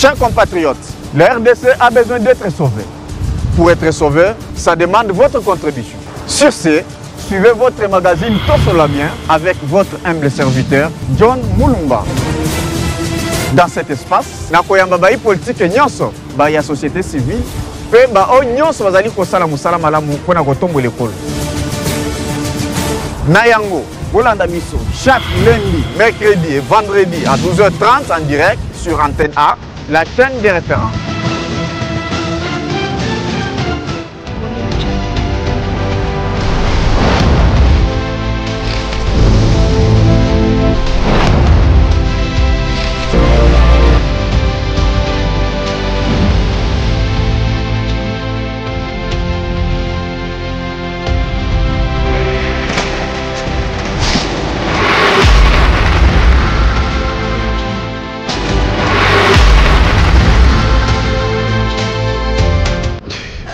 Chers compatriotes, la RDC a besoin d'être sauvée. Pour être sauvé, ça demande votre contribution. Sur ce, suivez votre magazine Tosolamien avec votre humble serviteur, John Mulumba. Dans cet espace, nakoyamba bai politique nyonso, bai ya société civile, pe ba o nyonso bazali kosala musala malamu pona kotombo l'école. Nayango, bolanda biso chaque lundi, mercredi et vendredi à 12h30 en direct sur Antenne A, la chaîne des références.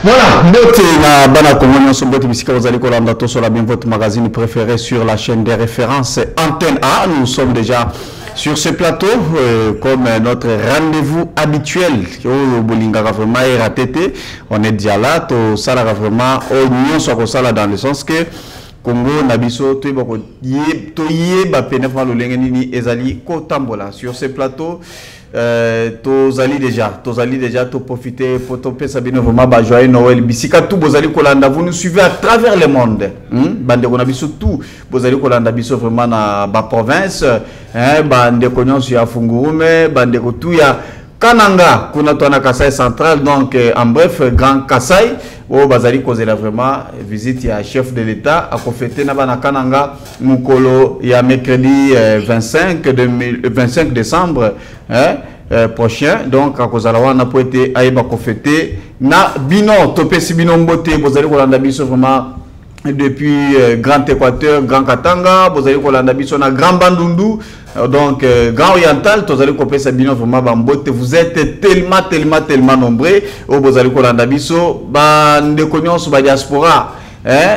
Voilà, Mbote na bana Congo sur Mbote Bisika, vous allez collaborer sur la bien votre magazine préféré sur la chaîne des références Antenne A. Nous sommes déjà sur ce plateau comme notre rendez-vous habituel au Bolinga vraiment RATT. On est déjà là, tout ça vraiment au Union soit ça là dans le sens que Congo nabiso to bako yé ba penefma lo lengeni ezali ko tambola sur ce plateau. Tozali déjà to profiter pour topé sabino vraiment ba joyeux Noël bisika tout bozali kolanda vous nous suivez à travers le monde bande ko nabiso tout bozali kolanda biso vraiment na ba province bande ko nyonso ya Fungurume bande ko tout ya Kananga kuna tona Kasai central donc en bref Grand Kasai o bazali kozela vraiment visite ya chef de l'état a fêter na bana Kananga mukolo ya mercredi 25 décembre prochain donc à kozala wana po été aiba ko fêter na bino topesi bino mbote bozali kolanda biso vraiment depuis Grand Équateur, Grand Katanga, vous allez kolanda biso na Grand Bandundu, donc Grand Oriental, vous allez couper ça bien vraiment bambote. Vous êtes tellement nombreux. Vous allez kolanda biso, de cognon sur la diaspora.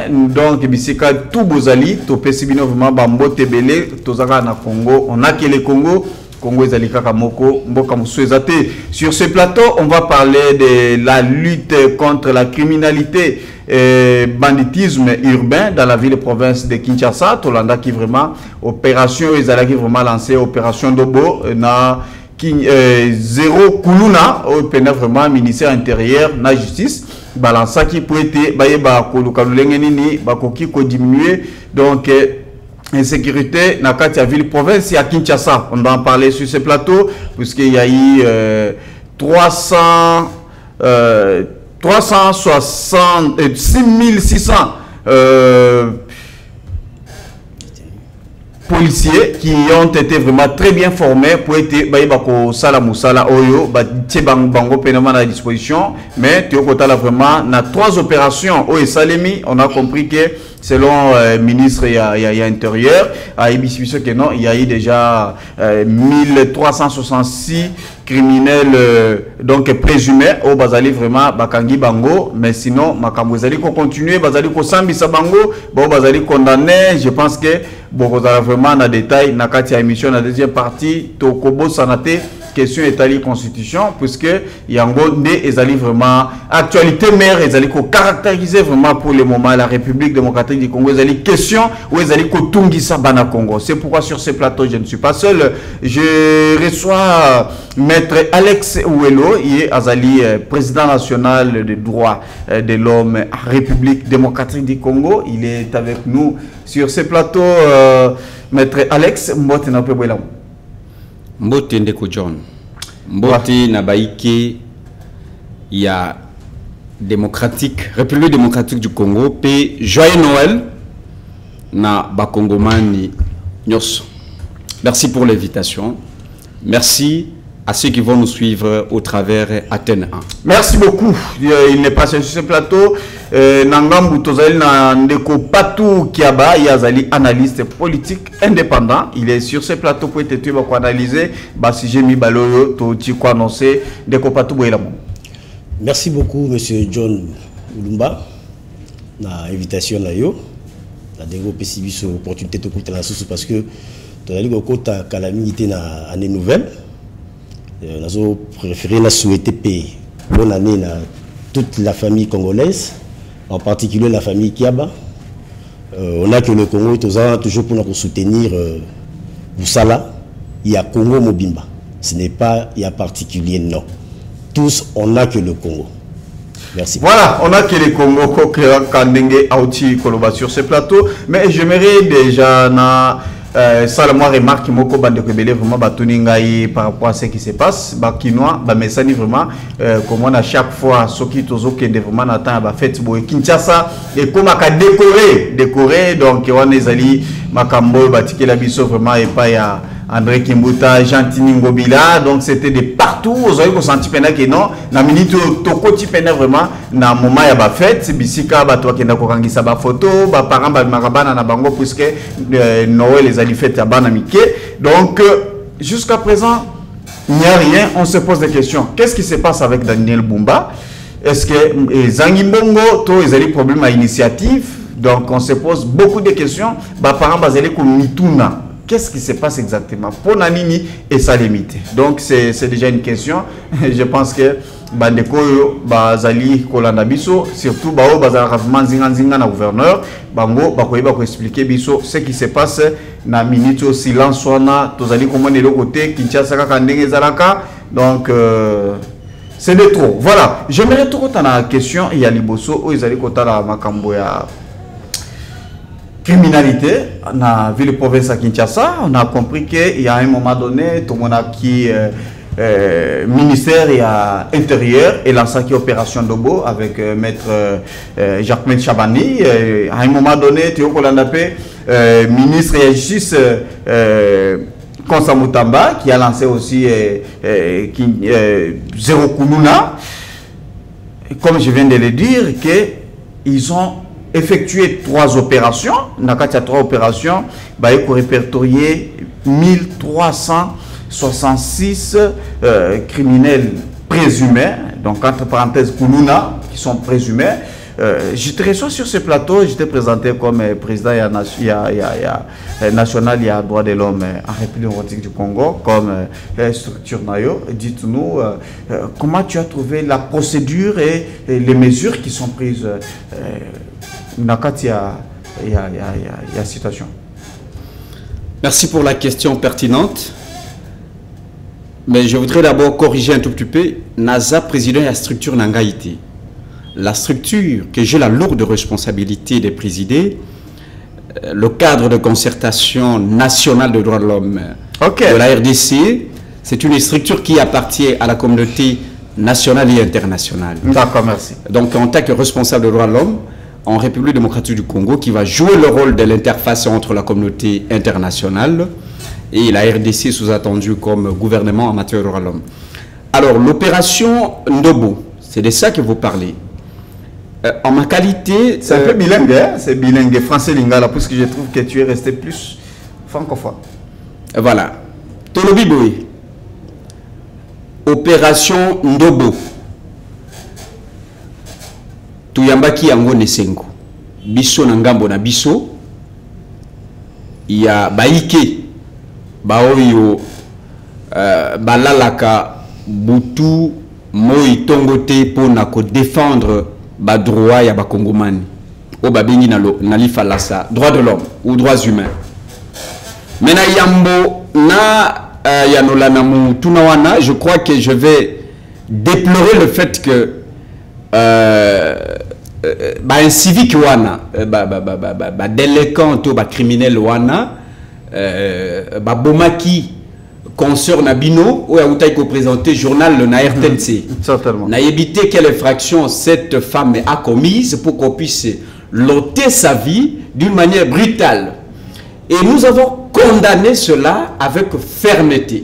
Donc bisika tout vous allez, topé si bien vraiment bambote belé, tozaka na Congo, on a que le Congo. Congo ezalika kamoko mboka musuezate. Sur ce plateau, on va parler de la lutte contre la criminalité et banditisme urbain dans la ville et province de Kinshasa. Tolanda qui vraiment opération ezalaki vraiment lancé opération Dobo na zéro kuluna au pena vraiment ministère intérieur na justice balança qui peut être bayeba koluka lengeni ni bakoki ko diminuer donc insécurité dans la ville province à Kinshasa. On va en parler sur ce plateau puisqu'il y a eu 6600 policiers qui ont été vraiment très bien formés pour être baïbako sala musala oyo bango pénalement à disposition mais théokota là vraiment na 3 opérations au Salemi on a compris que selon ministre il y a intérieur à Ibisbiso que non il y a eu déjà 1366 criminels donc présumés au bazali vraiment bakangi bango mais sinon makambo ezali ko continuer bazali ko sambisa bango bazali condamné je pense que beaucoup vraiment na détail na kati ya émission na deuxième partie to kobo sanate question établie constitution puisque yango nde ezali vraiment actualité mère ezali ko caractériser vraiment pour le moment la République démocratique du Congo ezali question ou ezali ko tungisa bana Congo. C'est pourquoi sur ce plateau je ne suis pas seul, je reçois maître Alex Ouelo, il est azali président national des droits de l'homme République démocratique du Congo. Il est avec nous sur ce plateau. Maître Alex Mbote na pebwela Mbote ndeko John Mbote na baike ya démocratique République démocratique du Congo pe joyeux Noël na bakongomani nyos. Merci pour l'invitation. Merci à ceux qui vont nous suivre au travers Antenne 1. Merci beaucoup. Il n'est pas sur ce plateau. Nangambu Tozali Nandeko Patou Kiaba, Yazali, analyste politique indépendant. Il est sur ce plateau pour être analysé. Si mi baloyo, Toti quoi annoncer, Ndeko Patou Bouelamou. Merci beaucoup, monsieur John Mulumba. La invitation là yo. La développer si sur opportunité de écouter la source parce que tu as dit que tu as calamité na année nouvelle. Nous avons préféré souhaiter paix. Bonne année à toute la famille congolaise, en particulier la famille Kiaba. On a que le Congo est toujours pour nous soutenir Boussala. Il y a Congo Mobimba. Ce n'est pas il y a particulier, non. Tous, on n'a que le Congo. Merci. Voilà, on a que le Congo Kandenge Aouti Koloba sur ce plateau. Mais j'aimerais déjà ça moi remarque moko bande kebele vraiment batuningai par rapport à ce qui se passe bakinois ba messani vraiment comme on a chaque fois soki tozo kende vraiment na temps ba fête boy Kinshasa et comme ka décorer donc on ezali makambo batikela biso vraiment et pas ya André Kimbuta, Gentini Ngobila, donc c'était de partout. Vous avez senti que non, na minute toko tipena vraiment na moment ya ba fête, bisika ba toi kenda ko kangisa ba photo, ba parents ba marabana na bango puisque Noël les ali fête ya bana mike. Donc jusqu'à présent, il n'y a rien, on se pose des questions. Qu'est-ce qui se passe avec Daniel Bumba? Est-ce que Zangi Mbongo to ils ont problème à initiative? Donc on se pose beaucoup de questions. Ba parents bazali ko mituna. Qu'est-ce qui se passe exactement pour Nanini et sa limite? Donc c'est déjà une question. Je pense que Bandeko Bazali Kolanda Biso, surtout Bao Bazala Zinga na gouverneur, Bango Bakoyeba ko expliquer Biso ce qui se passe na minute au silence wana tozali comment de l'autre côté Kinshasa Kandenge Zalaka. Donc c'est de trop. Voilà, j'aimerais tout autant la question il y a Liboso où ils allaient côté la makambo ya criminalité dans la ville province à Kinshasa. On a compris qu'il y a un moment donné, tout le monde a qui ministère et intérieur et lancé qui opération Dobo avec maître Jacques Chabani. À un moment donné, Théo Kolandapé, ministre et justice Konsa Mutamba, qui a lancé aussi Zéro Kounouna. Comme je viens de le dire, qu'ils ont effectué 3 opérations. Dans le 3 opérations, il faut répertorier 1366 criminels présumés, donc entre parenthèses Kounouna, qui sont présumés. J'étais sur ce plateau, j'étais présenté comme président national et droits de l'homme en République démocratique du Congo, comme structure Nayo. Dites-nous comment tu as trouvé la procédure et les mesures qui sont prises dans la situation. Merci pour la question pertinente. Mais je voudrais d'abord corriger un tout petit peu. NASA, président de la structure Nangaïti. La structure que j'ai la lourde responsabilité de présider, le cadre de concertation nationale de droits de l'homme de la RDC, c'est une structure qui appartient à la communauté nationale et internationale. D'accord, merci. Donc en tant que responsable de droits de l'homme, en République démocratique du Congo, qui va jouer le rôle de l'interface entre la communauté internationale et la RDC sous-attendue comme gouvernement en matière de droits de l'homme. Alors, l'opération Ndobo, c'est de ça que vous parlez. En ma qualité... C'est un peu bilingue, hein? C'est bilingue, français-lingala, puisque je trouve que tu es resté plus francophone. Voilà. Tolobiboui. Opération Ndobo. Tuyambaki yango nesengo. Biso na ngambo na biso. Ya baike. Baoyo. Balalaka. Butu. Moi tongote pour na ko défendre ba droit ya ba Kongomani. O babengi na lifalasa. Droits de l'homme ou droits humains. Mena yambo na yanola na tunawana, je crois que je vais déplorer le fait que un civique wana, délinquant ou criminel wana, bomaki concert Nabino ou a présenté journal le RTNC. Certainement. N'a évité quelle infraction cette femme a commise pour qu'on puisse l'ôter sa vie d'une manière brutale. Et nous avons condamné cela avec fermeté.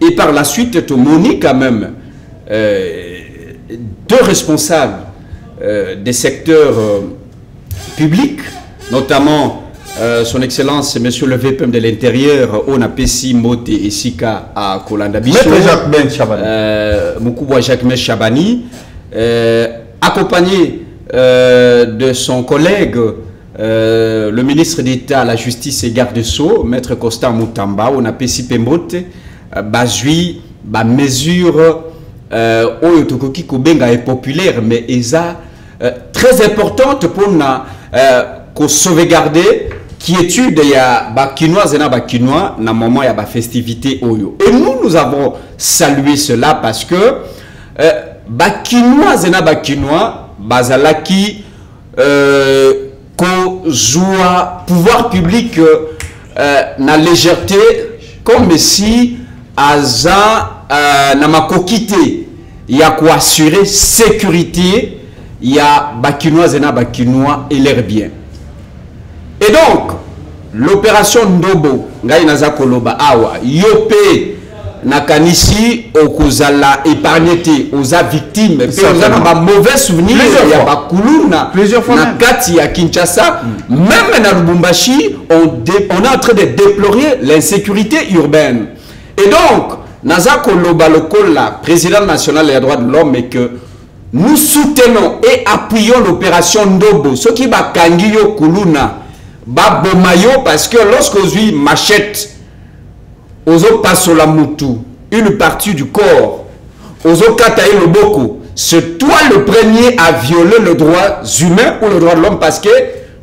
Et par la suite, tout moni quand même 2 responsables des secteurs publics, notamment son Excellence, Monsieur le VPM de l'Intérieur, Onapesi Mote et Sika à Kolanda Biso, Moukouboua Jacques Chabani, accompagné de son collègue, le ministre d'État à la Justice et Garde Sceaux, Maître Constant Moutamba, Onapesi Pemote, Bazui, ba mesure oyo tokoki kobenga est populaire mais eza très importante pour ko sauvegarder quiétude ya ba Kinois et na ba Kinois na moment ya ba festivité oyo. Et nous avons salué cela parce que ba Kinois et na ba Kinois bazalaki ko joua pouvoir public na légèreté comme si aza na makokité ya ko assurer sécurité ya ba Kinois et na ba Kinois et leur bien. Et donc, l'opération Ndobo, ngai naza koloba awa, yope nakanisi okuzala épargné aux victimes, et on a un mauvais souvenir, il y a ba kuluna, na kati ya Kinshasa, même na Lubumbashi, on est en train de déplorer l'insécurité urbaine. Et donc, naza koloba lokola, président national des droits de l'homme, et que nous soutenons et appuyons l'opération Ndobo, ce qui va kangiyo kuluna. Babomayo parce que lorsque vous machette ozo passe la moutou une partie du corps ozo kataye le boko, c'est toi le premier à violer le droit humain ou le droit de l'homme parce que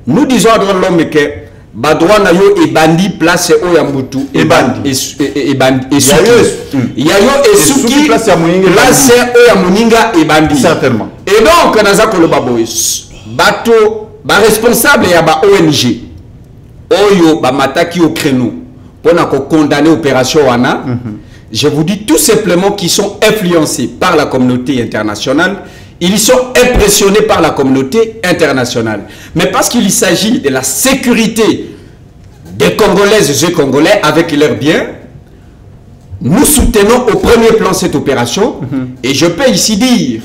nous disons à droit de l'homme que ba droit na yo e bandi place o ya moutou e bandi e bandi e suki yayo e suki place o ya moninga e bandi certainement. Et donc naza ko le babois bato ba responsable ya ba ONG Oyo bamataki au créneau pour condamner l'opération Wana. Je vous dis tout simplement qu'ils sont influencés par la communauté internationale. Ils sont impressionnés par la communauté internationale. Mais parce qu'il s'agit de la sécurité des Congolaises et Congolais avec leurs biens, nous soutenons au premier plan cette opération. Et je peux ici dire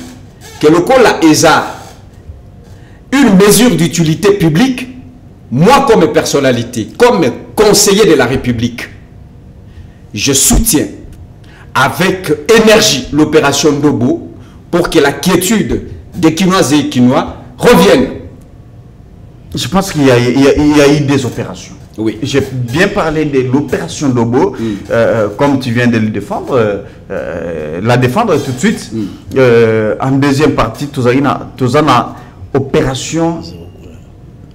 que le Kola ESA, une mesure d'utilité publique, moi, comme personnalité, comme conseiller de la République, je soutiens avec énergie l'opération Ndobo pour que la quiétude des Kinois et Kinois revienne. Je pense qu'il y a eu des opérations. Oui. J'ai bien parlé de l'opération Ndobo, comme tu viens de le défendre, la défendre tout de suite. En deuxième partie, tu as une opération...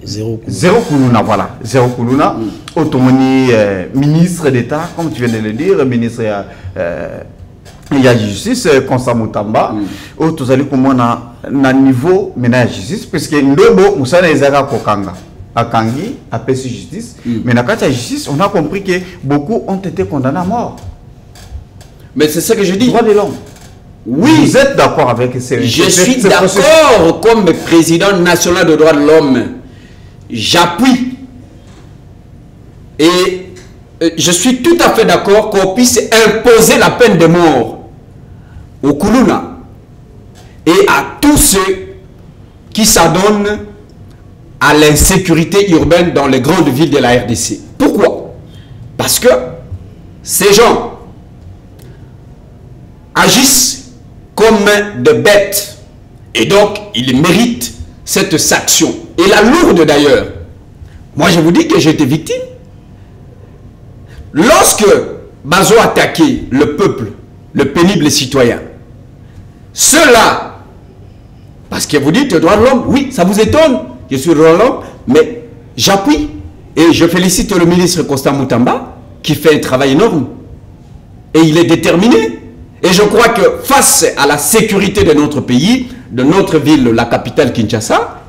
Zéro Kuluna, voilà. Zéro Kuluna. Automoni, ministre d'État, comme tu viens de le dire, ministre il y a justice, Constant Moutamba. Où tu as dit comment on a niveau maintenant justice, parce que Ndobo, nous sommes les Kokanga. À Kangi, à PC Justice. Mais dans la justice, on a compris que beaucoup ont été condamnés à mort. Mais c'est ça que je dis. Droit de l'homme. Oui, vous êtes d'accord avec ces... Je suis d'accord comme président national de droits de l'homme. J'appuie et je suis tout à fait d'accord qu'on puisse imposer la peine de mort au Kuluna et à tous ceux qui s'adonnent à l'insécurité urbaine dans les grandes villes de la RDC. Pourquoi? Parce que ces gens agissent comme des bêtes et donc ils méritent cette sanction, et la lourde d'ailleurs. Moi je vous dis que j'ai été victime. Lorsque Bazo attaquait le peuple, le pénible citoyen, ceux-là, parce que vous dites droit de l'homme, oui, ça vous étonne, je suis droit de l'homme, mais j'appuie. Et je félicite le ministre Constant Moutamba, qui fait un travail énorme. Et il est déterminé. Et je crois que face à la sécurité de notre pays, de notre ville, la capitale Kinshasa,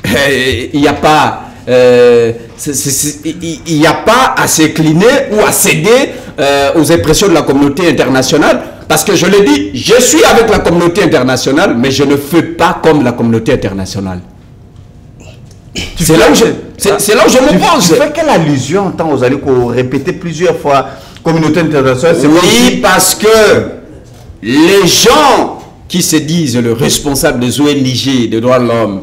il n'y a pas à s'incliner ou à céder aux impressions de la communauté internationale. Parce que je l'ai dit, je suis avec la communauté internationale, mais je ne fais pas comme la communauté internationale. C'est là où je me pose. Tu fais quelle allusion tant vous allez répéter plusieurs fois communauté internationale? Oui, parce que les gens qui se disent le responsable des ONG, des droits de l'homme,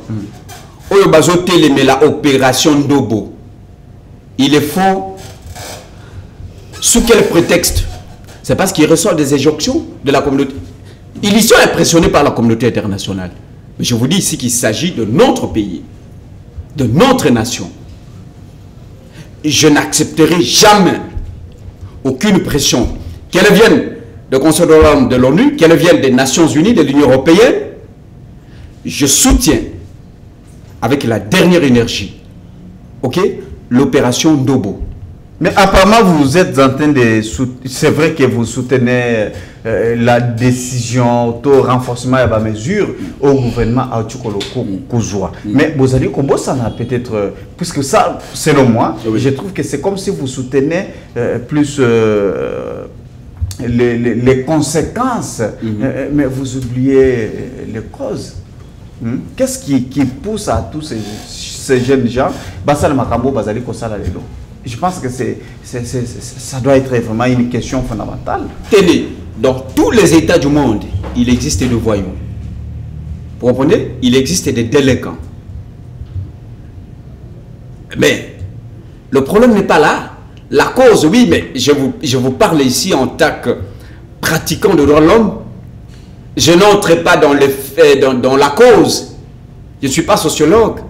la opération Ndobo, ils le font sous quel prétexte? C'est parce qu'ils reçoivent des injonctions de la communauté. Ils y sont impressionnés par la communauté internationale. Mais je vous dis ici qu'il s'agit de notre pays, de notre nation. Je n'accepterai jamais aucune pression, qu'elle vienne le Conseil de l'homme de l'ONU, qu'elle vienne des Nations Unies, de l'Union Européenne, je soutiens avec la dernière énergie, ok, l'opération Ndobo. Mais apparemment, vous êtes en train de... C'est vrai que vous soutenez la décision au renforcement et la mesure au gouvernement à Kouzoua. Mais vous allez comment ça n'a peut-être... Puisque ça, selon moi, oui, je trouve que c'est comme si vous soutenez plus les conséquences, mais vous oubliez les causes. Qu'est-ce qui pousse à tous ces jeunes gens? Je pense que ça doit être vraiment une question fondamentale. Tenez, dans tous les États du monde, il existe des voyous. Vous comprenez? Il existe des délinquants. Mais le problème n'est pas là. La cause, oui, mais je vous parle ici en tant que pratiquant de droits de l'homme. Je n'entre pas dans la cause. Je ne suis pas sociologue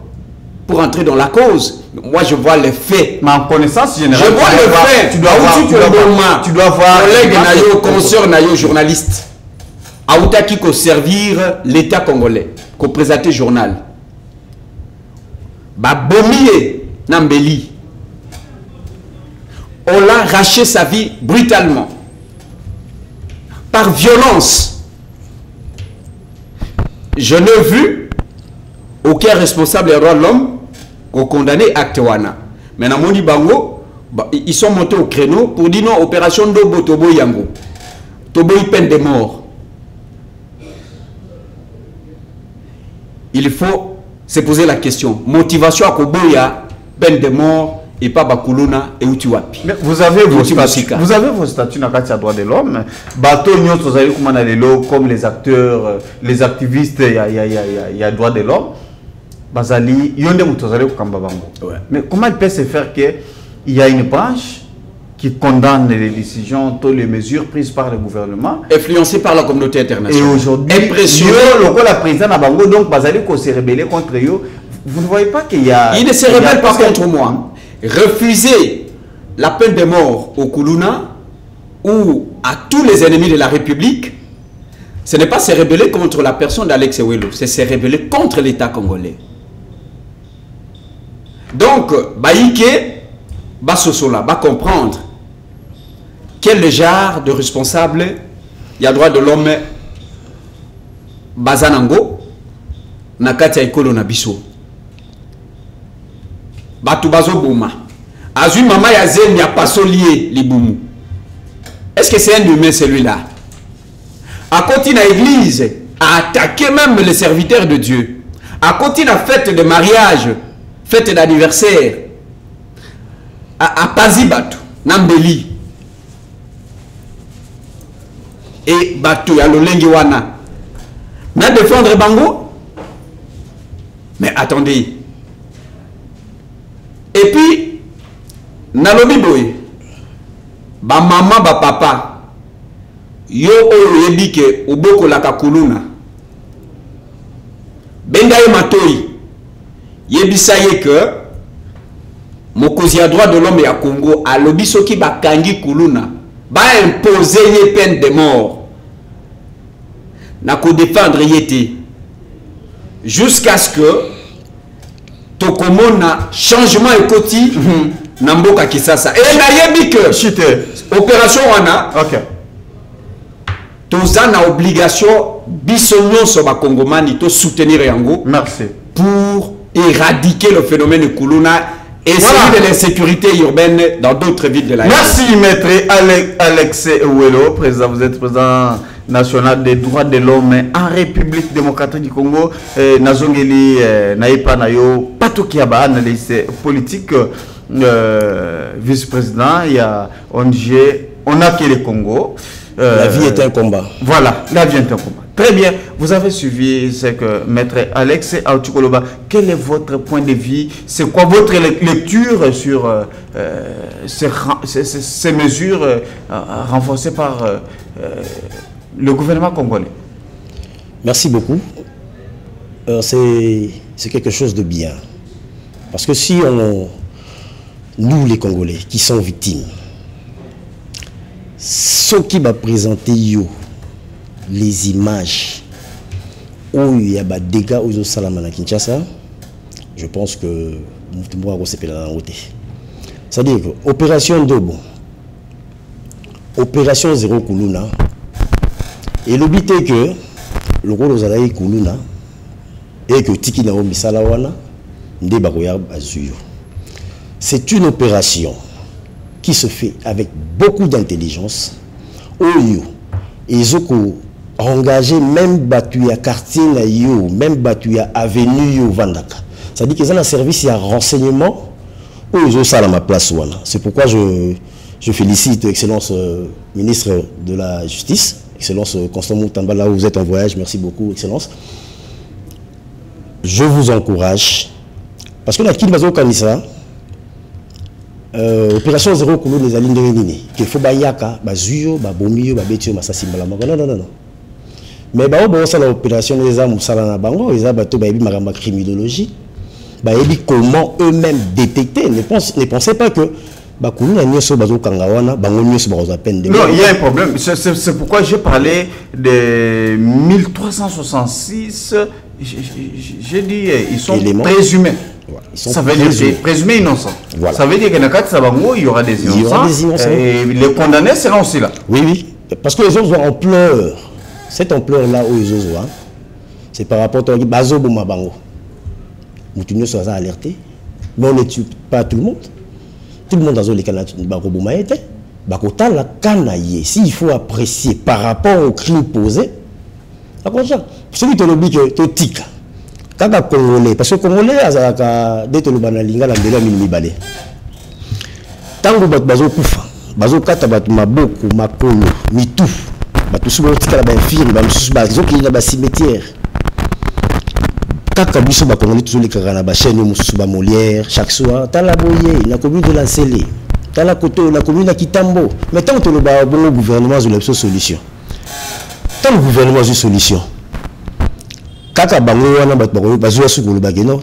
pour entrer dans la cause. Moi, je vois les faits. Mais en connaissance générale, je vois les faits. Tu dois voir. Collègue nayo, consort nayo, journaliste. Aoutaki ko servir l'État congolais, ko présenter journal. Ba bomie Nambeli. On l'a arraché sa vie brutalement. Par violence. Je n'ai vu aucun responsable des droits de l'homme condamné acte wana. Mais dans Moni Bango, ils sont montés au créneau pour dire non, opération Ndobo Tobo Yango. Tobo il peine de mort. Il faut se poser la question. Motivation à Koboya, peine de mort et pas Bakuluna et Utiwapi. Mais vous avez vos statuts dans le droit de l'homme. Bateau comme les acteurs, les activistes, il y a droit de l'homme. Bazali, mais comment il peut se faire qu'il y a une branche qui condamne les décisions, toutes les mesures prises par le gouvernement, influencées par la communauté internationale, et aujourd'hui, la présidente Nabango, donc Bazali, qu'on s'est rebellé contre eux, vous ne voyez pas qu'il y a... Il ne se rebelle pas contre moi. Refuser la peine de mort au Koulouna ou à tous les ennemis de la République, ce n'est pas se rebeller contre la personne d'Alex Ewelo, c'est se rebeller contre l'État congolais. Donc, Baïke, Basosola, va comprendre quel genre de responsable il y a droit de l'homme Bazanango, Nakatia Ekolo Nabiso. Batu Bazo Bouma. Azui Mama Yazen, ya pas lié Liboumou. Est-ce que c'est un humain celui-là? À côté de l'église, à attaquer même les serviteurs de Dieu. À côté de la fête de mariage, fête d'anniversaire, à Pazi Batu, Nambeli. Et Batu, ya Lolengi Wana. Na défendre Bango? Mais attendez. Et puis, Nalobi Boy, ba maman, ba papa, yo oyo yebike uboko la kakuluna. Bengaye Matoi, yebisaye que mokozi ya droit de l'homme ya Congo a lobi soki ba kangi kuluna, ba imposer ye peine de mort. Na ko défendre yete. Jusqu'à ce que Tokomona changement ekoti Namboka Kisasa. Et na yebi que opération wana. OK. Toza na obligation bisonyo so ba Kongomani to soutenir yango. Merci. Pour éradiquer le phénomène de Koulouna et celui de l'insécurité urbaine dans d'autres villes de la Merci maître Alex Ewelo, président, vous êtes président national des droits de l'homme en République démocratique du Congo. Nazongeli Naipa Nayo Patokiaba, analyste politique, vice-président, il y a ONG, on a que le Congo. La vie est un combat. Voilà, la vie est un combat. Très bien, vous avez suivi ce que maître Alex Aoutukoloba. Quel est votre point de vue? C'est quoi votre lecture sur ces mesures renforcées par le gouvernement congolais? Merci beaucoup. C'est quelque chose de bien. Parce que si nous, les Congolais, qui sont victimes, ce qui va présenter les images où il y a des dégâts aux Salamana Kinshasa, je pense que nous devons se faire la route. C'est-à-dire que opération Dobo, opération Zéro Kuluna, et le but est que le rôle aux Alaï Kuluna et que Tiki Naomi Salawana Ndebagoya Azuyo. C'est une opération qui se fait avec beaucoup d'intelligence. Ils ont engagé même battu à quartier, même battu à avenue Vandaka. C'est-à-dire qu'ils ont un service et un renseignement où ils ont ça à ma place. C'est pourquoi je félicite Excellence ministre de la Justice, Excellence Constant Moutamba, là où vous êtes en voyage. Merci beaucoup, Excellence. Je vous encourage, parce que la Kinbazo Kanisa, opération Zéro Koulou les alines de Rénini, qu'il faut Bayaka, Bazuyo, Babomio, Babetio, Massassim, non. Mais ça l'opération des âmes, Salana Bango, les abato, Baby Marama criminologie, comment eux-mêmes détecter. Ne pensez pas que non, il y a un problème. C'est pourquoi j'ai parlé de 1366. J'ai dit ils sont présumés. Ça veut dire présumés innocents. Voilà. Ça veut dire que dans le cas de il y aura des innocents. Et les condamnés seront aussi là. Oui. Parce que les autres ont ampleur. Cette ampleur-là où ils ont, c'est par rapport à Bazo Boumabango. Nous sommes alertés. Mais on ne tue pas tout le monde. Tout le monde dans les canaux s'il faut apprécier par rapport au crime posé, celui qui te dit que tu tika, quand Congolais, parce que Congolais, dès que le banalinga la mbela mini balé. Tant que bazo kufa, bazo kata bat maboko, makolo, mitou, batu suba tika la benfir, bamusu bazo qui na ba cimetière. Kaka biso ba Congolais toujours les karana ba chaîne musu ba Molière chaque soir, tala boye, la commune de la Célé. La commune à Kitambo. Mais tant que le gouvernement a une solution. Tant que le gouvernement a une solution. Kaka bango wana bazwa sukulu bageno.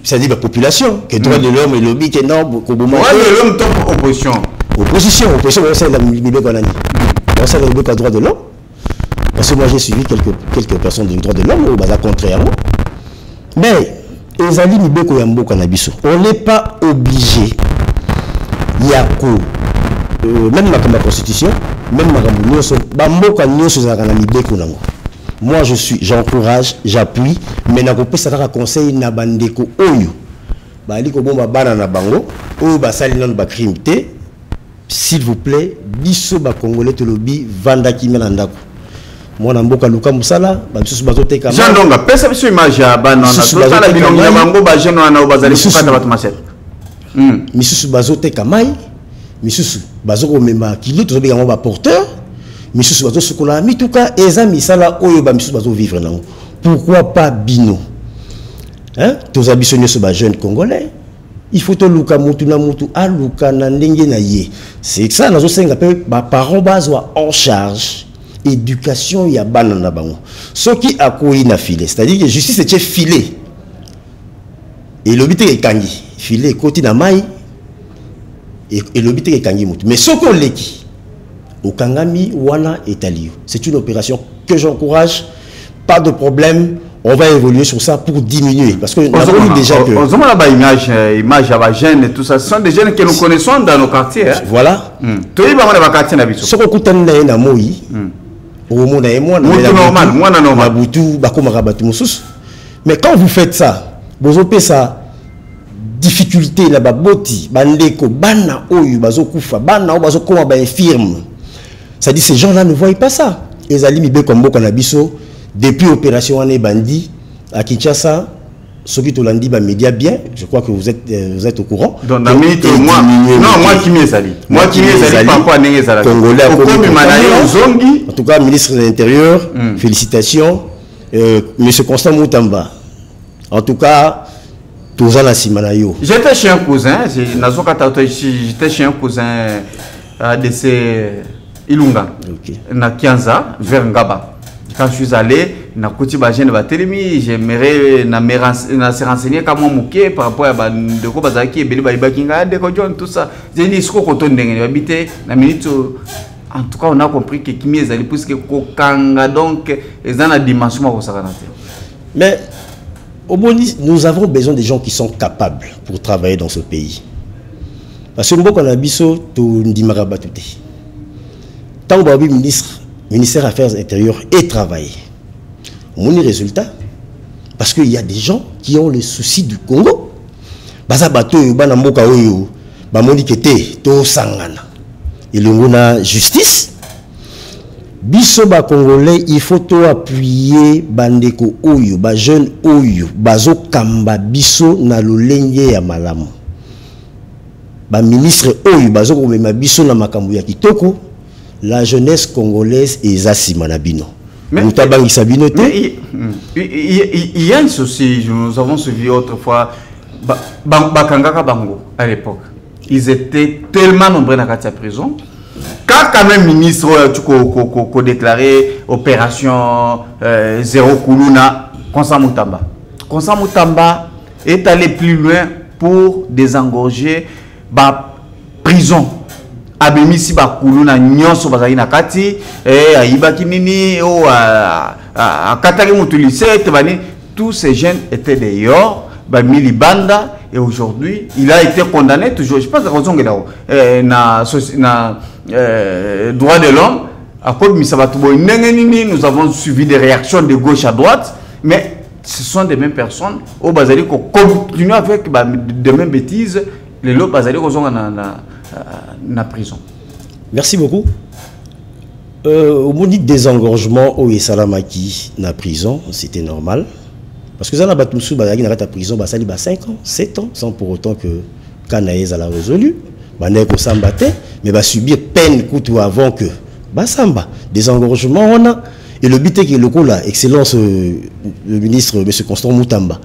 C'est-à-dire la population, que droit de l'homme et lobby que non ko boma. Droit de l'homme top opposition. Opposition, c'est la Libé Konani. C'est le droit de l'homme. Parce que moi j'ai suivi quelques personnes du droit de l'homme au bazar contrairement. Mais les alliés Libé Koyambo Kanabiso. On n'est pas obligé. Même la constitution, même moi j'encourage, j'appuie, mais na kopé ça conseil na bandeko oyo. Baliko bomba bana na bango, oyo basali nan ba crime té. S'il vous plaît, biso ba congolais te lobi vanda ki menandako. Moi na mboka luka musala, ba biso bazote kama. Jean Donga, pesa biso image ya bana na totala bilongi na bango ba jeune wana bazali kukata batu masel. Misusu bazote kamai, misusu bazoko mema kilo to be ba porteur, misusu bazo sukola mituka eza misala oyo ba misusu bazo vivre nango. Pourquoi pas bino? Hein? Tous abissonnés sur ba jeune congolais. Il faut to luka mutu na mutu a luka na ndenge na ye. C'est ça nazo senga pe ba parents bazwa en charge éducation ya bana na bango. Ce qui a koyi na filé, c'est-à-dire que justice est filé. Et le but est kangi. Filet côté na mai et le but est kangi mutu. Mais ce qu'on leki au kangami wana etalio. C'est une opération que j'encourage. Pas de problème. On va évoluer sur ça pour diminuer. Parce que nous avons déjà que... On a image à jeunes et tout ça. Ce sont des jeunes que nous connaissons dans nos quartiers. Voilà. Tu es dans les quartiers d'habitude. Ce qu'on a na moi, au monde et moi, normal. Mais quand vous faites ça, vous avez ça, difficulté, la baboti, bandeko, bana oyu, bazo kufa, bana o bazo koma ba infirme. Ça dit ces gens-là ne voient pas ça. Les alimi be comme beaucoup nabiso depuis opération Ané Bandi à Kinshasa, ceux qui te l'ont dit, média bien, je crois que vous êtes au courant. Donc, moi qui m'y ai sali. Moi qui m'y ai sali, par quoi n'est-ce pas Congolais, en tout cas, ministre de l'Intérieur, félicitations. Monsieur Constant Moutamba. En tout cas, tous à la Simanayo. J'étais chez un cousin, j'étais chez un cousin de ces Ilunga, na Kianza, vers Ngaba. Quand je suis allé, na koti ba jeune ba telemi, j'aimerais na se renseigner comme moi moké par rapport à ba de ko bazaki ebeli ba ibakinga de ko John tout ça. J'ai dit ce ko to ndenge habité na minute. En tout cas, on a compris que Kimi est allé puisque kokanga donc ils ont la dimension au sakanate. Mais au Boni, nous avons besoin de gens qui sont capables pour travailler dans ce pays. Parce que nous avons biso to ndimara batute. Tant que ministère des Affaires intérieures et travail. Mon résultat, parce qu'il y a des gens qui ont le souci du Congo. Baza bato yo bana mboka oyo ba moni kete to sangana. Et le la justice. Biso ba Congolais, il faut to appuyer bandeko oyo, ba jeune oyo, bazo kamba biso na lolenge ya malamu. Ba ministre oyo bazo ko mema biso na makambo ya kitoko. La jeunesse congolaise est Zassi Manabino. Mais il y a un souci, nous avons suivi autrefois Bakangaka Bango à l'époque. Ils étaient tellement nombreux dans la prison. Quand même ministre a déclaré opération Zéro Koulouna, Konsa Moutamba. Konsa Moutamba est allé plus loin pour désengorger la prison. Abemisi ba kuluna nyonso bazali na kati ayibaki nini o akataki mutulisete bani tous ces jeunes étaient dehors ba milibanda et aujourd'hui il a été condamné toujours je pense que raison na droit de l'homme à cause misabatu boy nini nous avons suivi des réactions de gauche à droite mais ce sont des mêmes personnes au bazali ko continue avec de mêmes bêtises les lots bazali ko zonga na prison. Merci beaucoup. Au moment du désengorgement au Salamaki na prison, c'était normal. Parce que ça n'a pas tout sous la prison, ça a 5 ans, 7 ans, sans pour autant que Kanaïs a résolu. Mais va subir peine coûte avant que Bassamba. Désengorgement, on a. Et le but est que le coup là, excellence, le ministre, M. Constant Moutamba,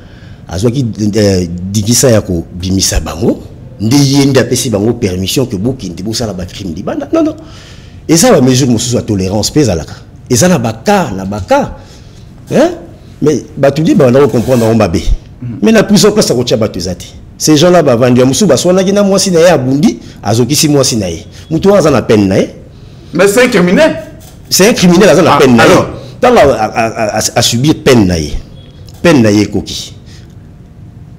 a dit que ça y a bimisa bango. Bango permission que beaucoup ne ça la crime di banda non et ça la mesure de tolérance pèse là et ça la baka hein mais tu dis on va comprendre on babé mais la prison place ça kocha batuzati ces gens là ba vandi musu ba sona kina mwasi na ya bundi azoki si mwasi na ye mutu aza na peine na ye mais c'est un criminel aza na peine na ye tant à subir peine na ye koki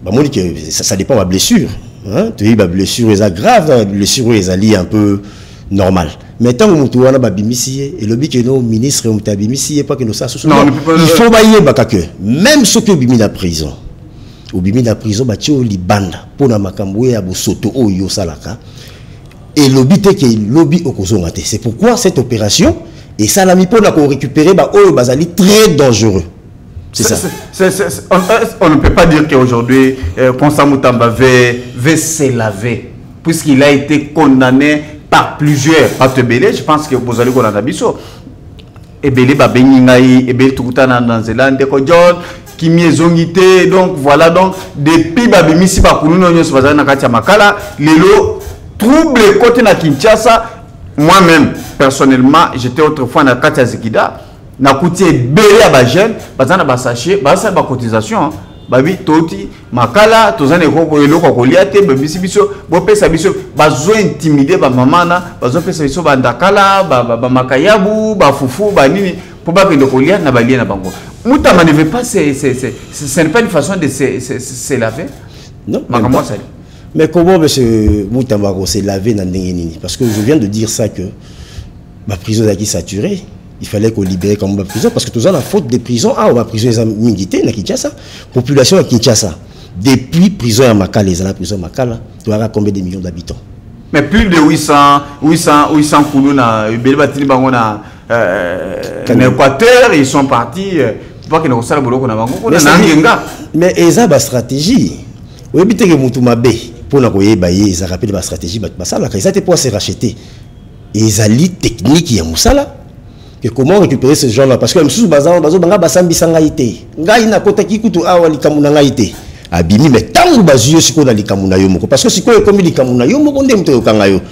ba moni que ça dépend de la blessure. Hein? Tu dis, blessure est grave, blessure est liée un peu normale. Mais tant que nous avons bimisi et le but que nos ministres ont bimisi pas que nous ça il faut bailler que même ceux qui bimi la prison ou bimi la prison ba tio libanda pour na makambo ya bosoto oyo salaka et le but est que lobby okozongate. C'est pourquoi cette opération et ça l'a mis pour récupérer ba oyo bazali très dangereux. C'est ça. On ne peut pas dire qu'aujourd'hui, Konsa Moutamba veut se laver, puisqu'il a été condamné par plusieurs. Je pense que vous allez voir dans Abisso. Ebele Babeningaï, Ebele Tukutana dans Zélande, John, Kimi Zongité, donc voilà, donc, depuis Babemisi Bakounou, Nakatia Makala, Lelo, trouble côté na Kinshasa, moi-même, personnellement, j'étais autrefois dans Katia Zekida. Na coûté belé à Bajen, bazana basaché, basa ba cotisation, babi toti, makala, tozane ko eloko koliate, babisi biso, bo pesa biso, bazo intimider ba mamana, bazo pesa biso ba ndakala, ba makayabu, ba fufu, ba nini, pour pas que le colia na balie na bango. Moutama ne veut pas ce n'est pas une façon de se laver. Non, mais comment monsieur Moutama se laver na ndengeni? Parce que je viens de dire ça que ma prison est saturée. Il fallait qu'on libère comme la prison parce que tous la faute des prisons la prison est militaire na Kinshasa population à Kinshasa depuis prison à Makala la prison Makala tu auras combien de millions d'habitants mais plus de 800 Koulouna Belbatini bango na Équateur ils sont partis pas que nous ça boloko na bango na ngenga mais eza ba stratégie oui bité que mutu mabe pour na koyeba ye ça rappelle ba stratégie ba ça la ça pour se racheter ezali technique ya musala. Et comment récupérer ces gens-là? Parce que même si bazo banga basambi sangaité, ngai na kota kikutu awa likamuna ngaité. Abimi mais tangu bazuyo siko na likamuna yo moko parce que siko comme likamuna yo moko ndem to kangayo.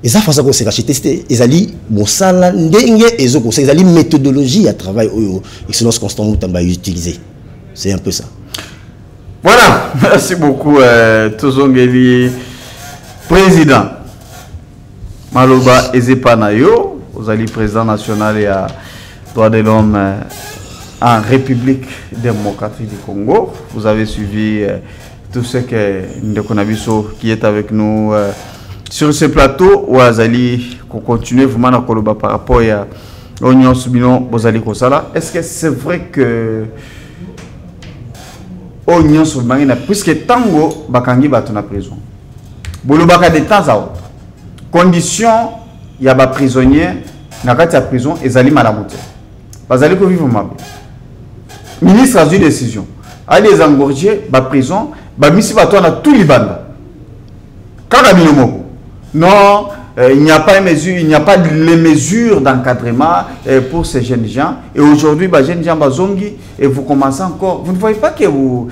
eza façon ko se cacher tester ezali mosala ndenge ezoko c'est ezali méthodologie à travail oyo excellence Constant Mutamba utiliser. C'est un peu ça. Voilà, merci beaucoup Tozongeli président Maloba Ezepanayo, vous allez président national et à droits de l'homme en République démocratique du Congo. Vous avez suivi tout ce que Ndekonabiso qui est avec nous sur ce plateau où Azali continue vraiment à Koloba par rapport à l'Union Subino Bozali Kosala. Est-ce que c'est vrai que l'Union Subino, puisque Tango Bakangi Bato na prison, Bolobaka de temps à autre, condition, il y a des prisonniers, dans la prison, et Zali Malamouté. Bazali ko vivre mal. Ministre a eu une décision. Allez les engorger, la prison, misi bato na tout Libanda. Non, il n'y a pas les mesures d'encadrement pour ces jeunes gens. Et aujourd'hui, les jeunes gens bazongi et vous commencez encore. Vous ne voyez pas que vous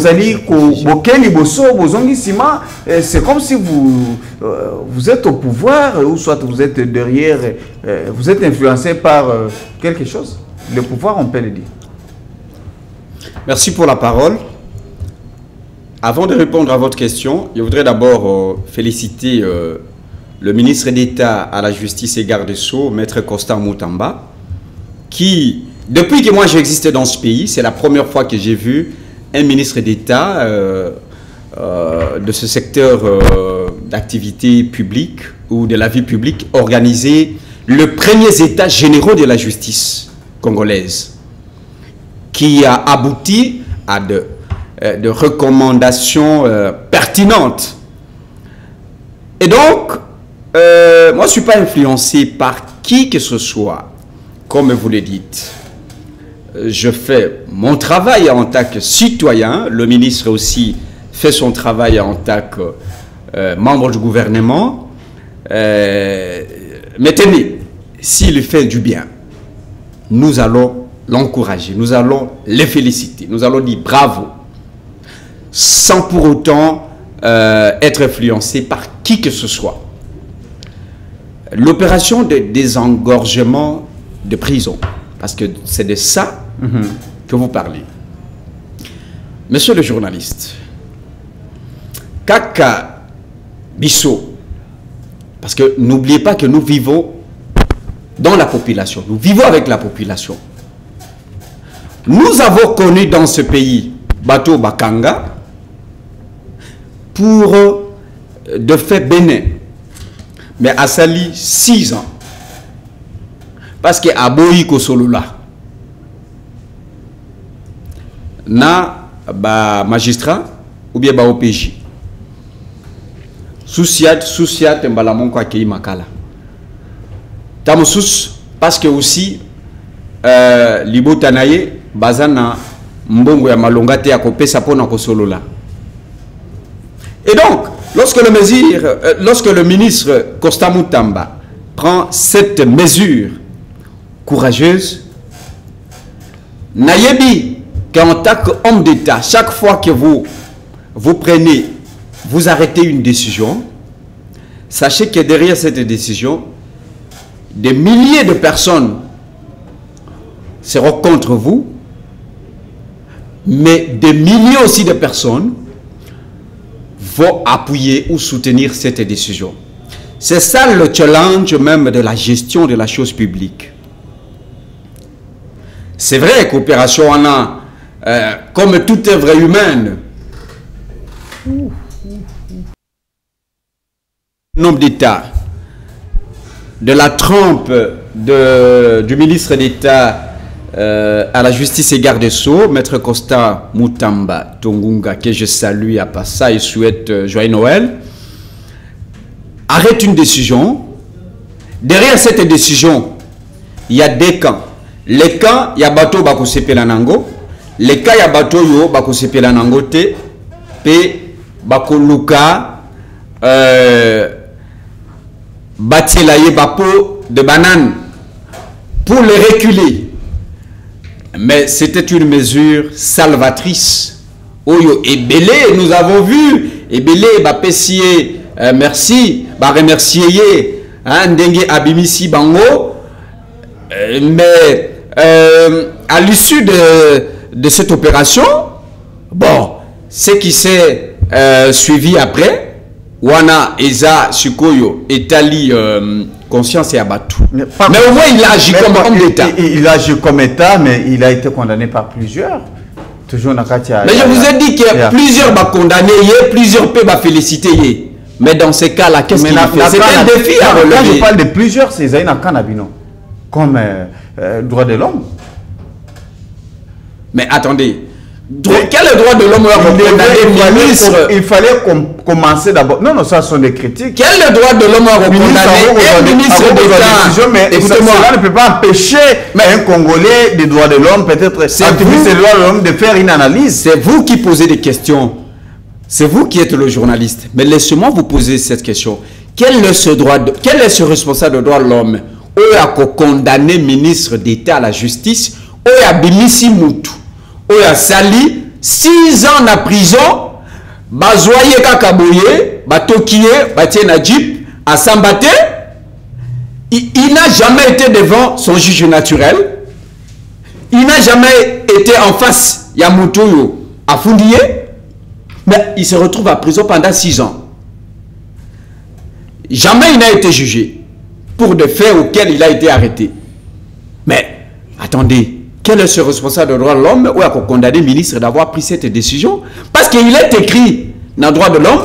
allez c'est comme si vous êtes au pouvoir ou soit vous êtes derrière, vous êtes influencé par quelque chose. Le pouvoir, on peut le dire. Merci pour la parole. Avant de répondre à votre question, je voudrais d'abord féliciter le ministre d'État à la Justice et Garde des Sceaux, Maître Constant Mutamba, qui, depuis que moi j'existe dans ce pays, c'est la première fois que j'ai vu un ministre d'État de ce secteur d'activité publique ou de la vie publique organiser le premier état général de la justice congolaise, qui a abouti à de recommandations pertinentes. Et donc, moi je ne suis pas influencé par qui que ce soit, comme vous le dites. Je fais mon travail en tant que citoyen, le ministre aussi fait son travail en tant que membre du gouvernement. Mais tenez, s'il fait du bien, nous allons l'encourager, nous allons les féliciter, nous allons dire bravo, sans pour autant être influencé par qui que ce soit. L'opération de désengorgement de prison, parce que c'est de ça que vous parlez. Monsieur le journaliste, Kaka Bisso, parce que n'oubliez pas que nous vivons dans la population, nous vivons avec la population. Nous avons connu dans ce pays Bato Bakanga pour de fait bénin, mais à Sali 6 ans. Parce que Aboyi Kosolola, na ba magistrat ou bien ba OPJ. Souciat mbalamon kwa kei makala. Tamoussous parce que aussi libotanaye bazana mbongo ya malongate ya kopesa pona kosolola. Et donc, lorsque le ministre Constant Mutamba prend cette mesure courageuse, Nayebi, qu'en tant qu'homme d'État, chaque fois que vous arrêtez une décision, sachez que derrière cette décision, des milliers de personnes seront contre vous, mais des milliers aussi de personnes vont appuyer ou soutenir cette décision. C'est ça le challenge même de la gestion de la chose publique. C'est vrai qu'opération en a, comme toute œuvre humaine, nombre d'État, de la trempe du ministre d'État à la justice et garde des Sceaux, Maître Constant Mutamba Tongunga, que je salue à Passa et souhaite joyeux Noël, arrête une décision. Derrière cette décision, il y a des camps. Les camps, il y a bateau bako sepelanango. Les cas, il y a bateau yo bako sepelanango te. Pe bako luka batielaye bapo de banane pour les reculer. Mais c'était une mesure salvatrice. Oyo Ebele, nous avons vu Ebele Bapessier merci, bah remercier Ndenge Abimisi Bango, mais à l'issue de cette opération, bon, ce qui s'est suivi après, Wana Eza Sukoyo Etali conscience et abattu. Mais au moins il a agi comme homme d'État. Il a agi comme État, mais il a été condamné par plusieurs. Toujours dans mais je vous ai dit qu'il y a plusieurs condamnés, plusieurs peuvent féliciter. Mais dans ces cas-là, qu'est-ce qu'il fait? C'est un défi à relever. Quand je parle de plusieurs, c'est Zaina Kanabino, comme droit de l'homme. Mais attendez, quel est le droit de l'homme à condamner ministre? Il fallait commencer d'abord. Non, ça sont des critiques. Quel est le droit de l'homme à condamner un ministre d'État? Mais cela ne peut pas empêcher un Congolais des droits de l'homme, peut-être activiste des droits de l'homme, de faire une analyse. C'est vous qui posez des questions. C'est vous qui êtes le journaliste. Mais laissez-moi vous poser cette question. Quel est ce responsable de droits de l'homme qui a condamné ministre d'État à la justice, qui a Bimisi Moutou, qui a sali 6 ans en prison, bazoye kakaboye, batokiye, batie na jeep, à Sambate, il n'a jamais été devant son juge naturel, il n'a jamais été en face ya Moutou à Fundiye, mais il se retrouve à prison pendant 6 ans. Jamais il n'a été jugé pour des faits auxquels il a été arrêté. Mais, attendez, quel est ce responsable de droits de l'homme ou a condamné le ministre d'avoir pris cette décision? Parce qu'il est écrit dans le droit de l'homme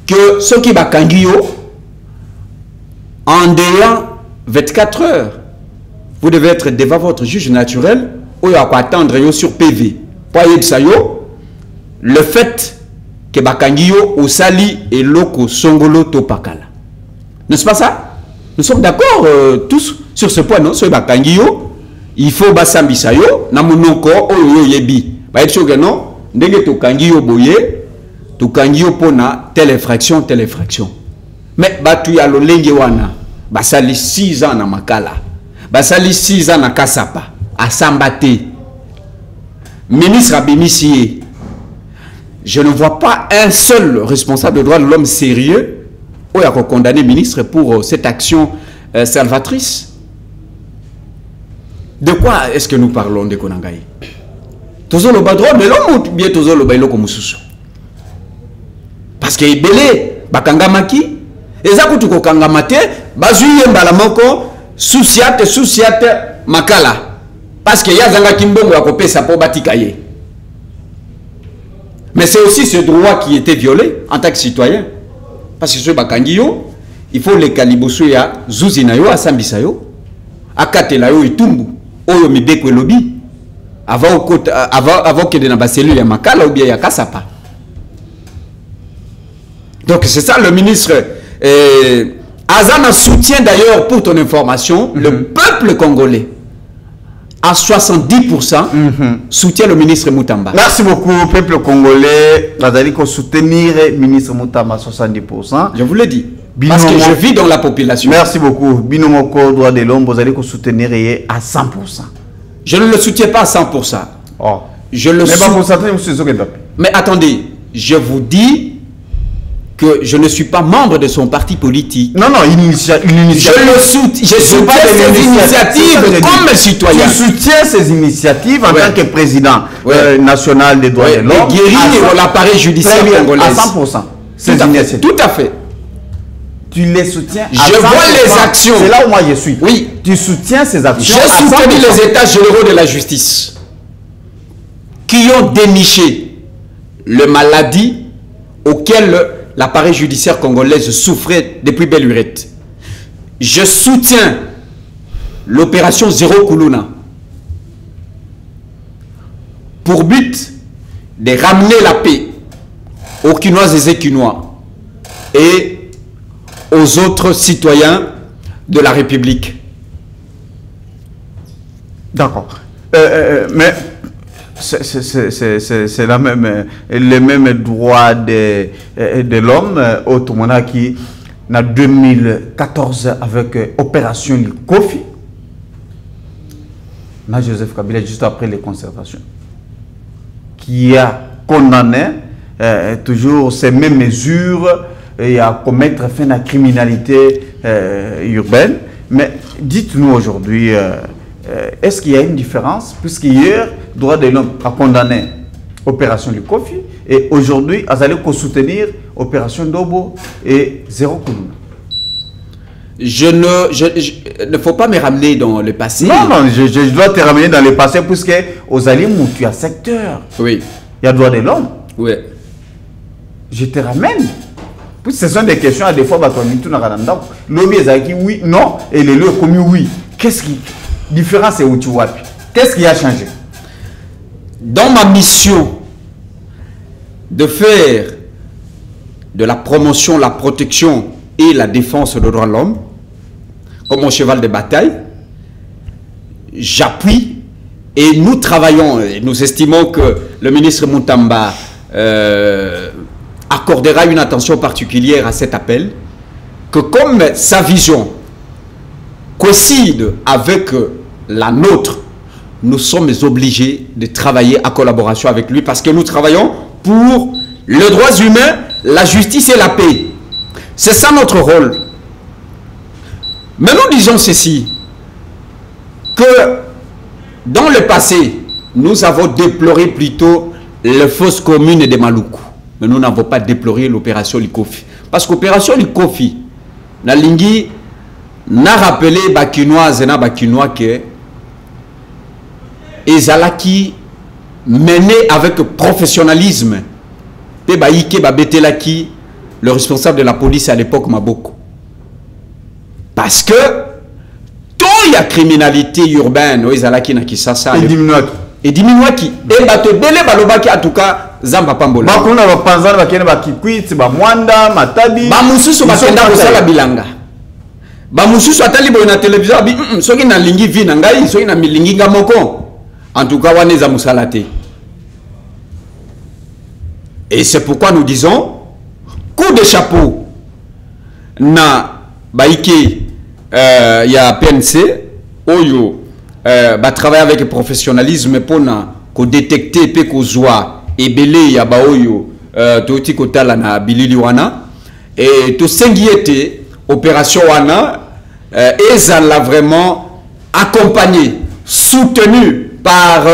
que ceux qui bakangio, en dehors 24 heures, vous devez être devant votre juge naturel ou à attendre sur PV. Le fait que bakangio au sali et loko songolo topakala. N'est-ce pas ça? Nous sommes d'accord tous sur ce point, non? Sur bakangio, il faut basambisayo na munoko oyo yebi. Ba etcho que non, ndenge tokangio boye, tokangio pona telle infraction. Mais batu ya lolenge wana, basali 6 ans na makala. Basali 6 ans na kasapa, à Sambate. Ministre Abimisi, je ne vois pas un seul responsable de droits de l'homme sérieux qui a condamné le ministre pour cette action salvatrice. De quoi est-ce que nous parlons de Konangaï? Tozo le droit de l'homme ou bien tozo le bailo comme sous? Parce que belé bakangamaki ezakutu ko kangamate bazuye mbalamoko souciate makala parce que yazanga kimbongo ya kopesa po batikaye. Mais c'est aussi ce droit qui était violé en tant que citoyen. Parce que ce bakangio, il faut les calibosu ya zuzinayo asambisayo akatelayo itumbu oyo mibeko lobi avant que de na cellule ya makala ou bien ya kasapa. Donc c'est ça le ministre Azana soutient d'ailleurs, pour ton information, le peuple congolais à 70% soutient le ministre Moutamba. Merci beaucoup, peuple congolais. Vous soutenir le ministre Moutamba à 70%. Je vous l'ai dit. Parce que je vis dans la population. Merci beaucoup. Binomoko, droit de l'homme, vous allez soutenir à 100%. Je ne le soutiens pas à 100%. Oh. Je le Mais attendez, je vous dis que je ne suis pas membre de son parti politique. Non, je soutiens ses initiatives comme citoyen. Tu soutiens ses initiatives en tant que président national des droits de l'homme. Guéri l'appareil judiciaire congolais. À 100%. Tout à fait. Tu les soutiens à 100%. Je vois les actions. C'est là où moi je suis. Oui. Tu soutiens ces actions. J'ai soutenu les états généraux de la justice qui ont déniché le maladie auquel l'appareil judiciaire congolais souffrait depuis belle lurette. Je soutiens l'opération Zéro Kuluna pour but de ramener la paix aux Kinoises et Kinois et aux autres citoyens de la République. D'accord. Mais c'est la même, les mêmes droits de l'homme au Toumana qui, en 2014, avec Opération Kofi, Joseph Kabila, juste après les concertations, qui a condamné toujours ces mêmes mesures et à commettre fin à la criminalité urbaine. Mais dites-nous aujourd'hui, est-ce qu'il y a une différence? Puisqu'hier, droit de l'homme a condamné l'opération du Kofi et aujourd'hui, ils allaient soutenir l'opération Dobo et Zéro Koulouna. Il ne faut pas me ramener dans le passé. Non, non, je dois te ramener dans le passé puisque aux alliés, tu as secteur. Oui. Il y a droit de l'homme. Oui. Je te ramène. Puisque ce sont des questions à des fois, l'objet est oui, non, et les lieux commis oui. Qu'est-ce qui différence est où tu vois? Qu'est-ce qui a changé? Dans ma mission de faire de la promotion, la protection et la défense des droits de l'homme comme mon cheval de bataille, j'appuie et nous travaillons, et nous estimons que le ministre Moutamba accordera une attention particulière à cet appel, que comme sa vision coïncide avec la nôtre, nous sommes obligés de travailler en collaboration avec lui parce que nous travaillons pour les droits humains, la justice et la paix. C'est ça notre rôle. Mais nous disons ceci, que dans le passé, nous avons déploré plutôt les fausses communes de Maluku. Mais nous n'avons pas déploré l'opération Likofi. Parce que l'opération Likofi, na lingi, n'a rappelé Bakinoise et na Bakinois que ezalaki mené avec professionnalisme. Pe baïke babetelaki, le responsable de la police à l'époque Maboko. Parce que tout y a criminalité urbaine, ezalaki na Kisasa. Et diminuaki. Et bato bele balobaki en tout cas Zamba Pambola. Bakuna bapanzana bakene bakikwiti ba Mwanda Matadi. Ba mususu bakenda kosala bilanga. Ba mususu atali boy na télévision bi soki na lingi vi na ngai soki na milingi ngamoko. En tout cas waneza musalate. Et c'est pourquoi nous disons coup de chapeau na baïké il y a PNC oyo ba travailler avec professionnalisme pour na ko détecter pe ko zoa ebele ya ba oyo toti kotala na bilili wana et to sengiete opération wana ezala vraiment accompagné soutenu par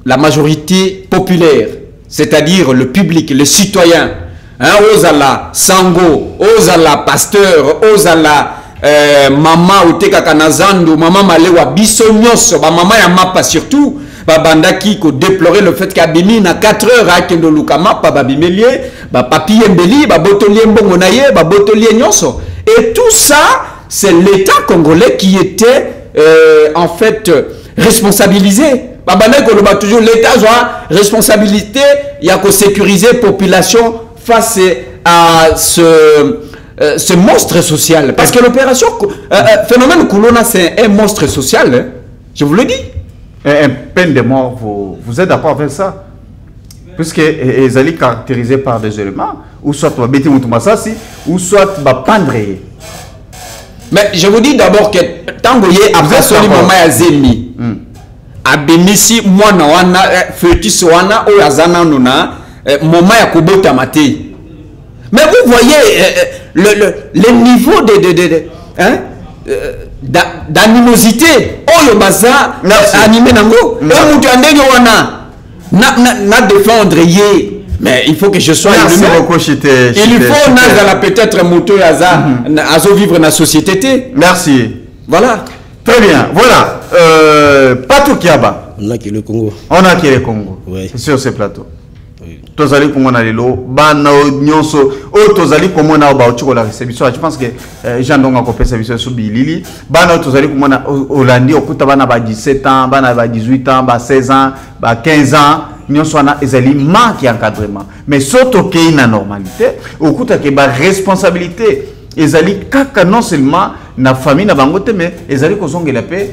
la majorité populaire, c'est-à-dire le public, les citoyens, hein, Ozala Sango, Ozala Pasteur, Ozala Mama Oteka Kanazando, Mama Malewa Bissonyoso, Mama Yamapa surtout, Babandaki ko déplorer le fait qu'Abimi na 4 heures à Kendo Lukama, Babimelie, Papi Mbeli, Babotolier Mbongonaye, Babotolier Nyoso. Et tout ça, c'est l'État congolais qui était en fait responsabilisé. Toujours l'État a responsabilité, il y a que sécuriser la population face à ce monstre social. Parce que l'opération, phénomène Koulouna, c'est un monstre social, hein? Je vous le dis. Un peine de mort, vous êtes d'accord avec ça? Puisque ils sont caractérisés par des éléments, ou soit Beti Moutumasasi, ou soit Pandré. Mais je vous dis d'abord que tant que vous avez absolument Mama Zemi, abimisi mwana wana fetus wana o yazana nuna moment ya kobota maté. Mais vous voyez le niveau d'animosité oyo baza animé nango e mutu andenge wana na défendre yé. Mais il faut que je sois il faut nazala peut-être mutu yaza azo vivre na société. Merci. Voilà. Très bien. Voilà. Patou Kiaba. On a que le Congo. On a que le Congo. Oui. Sur ce plateau. Oui. Tozali Congo na lelo. Bana nyonso. O tozali Congo na ba otiko la réception. Je pense que Jean Donga ko pesa biso so bilili. Bana tozali Congo na Hollandi okuta bana ba 17 ans, bana ba 18 ans, ba 16 ans, ba 15 ans. Nyonso na ezali manque encadrement. Mais soto ke na normalité, okuta ke ba responsabilité. Ezali kaka non seulement na famille na bangote mais ezali kozongela pe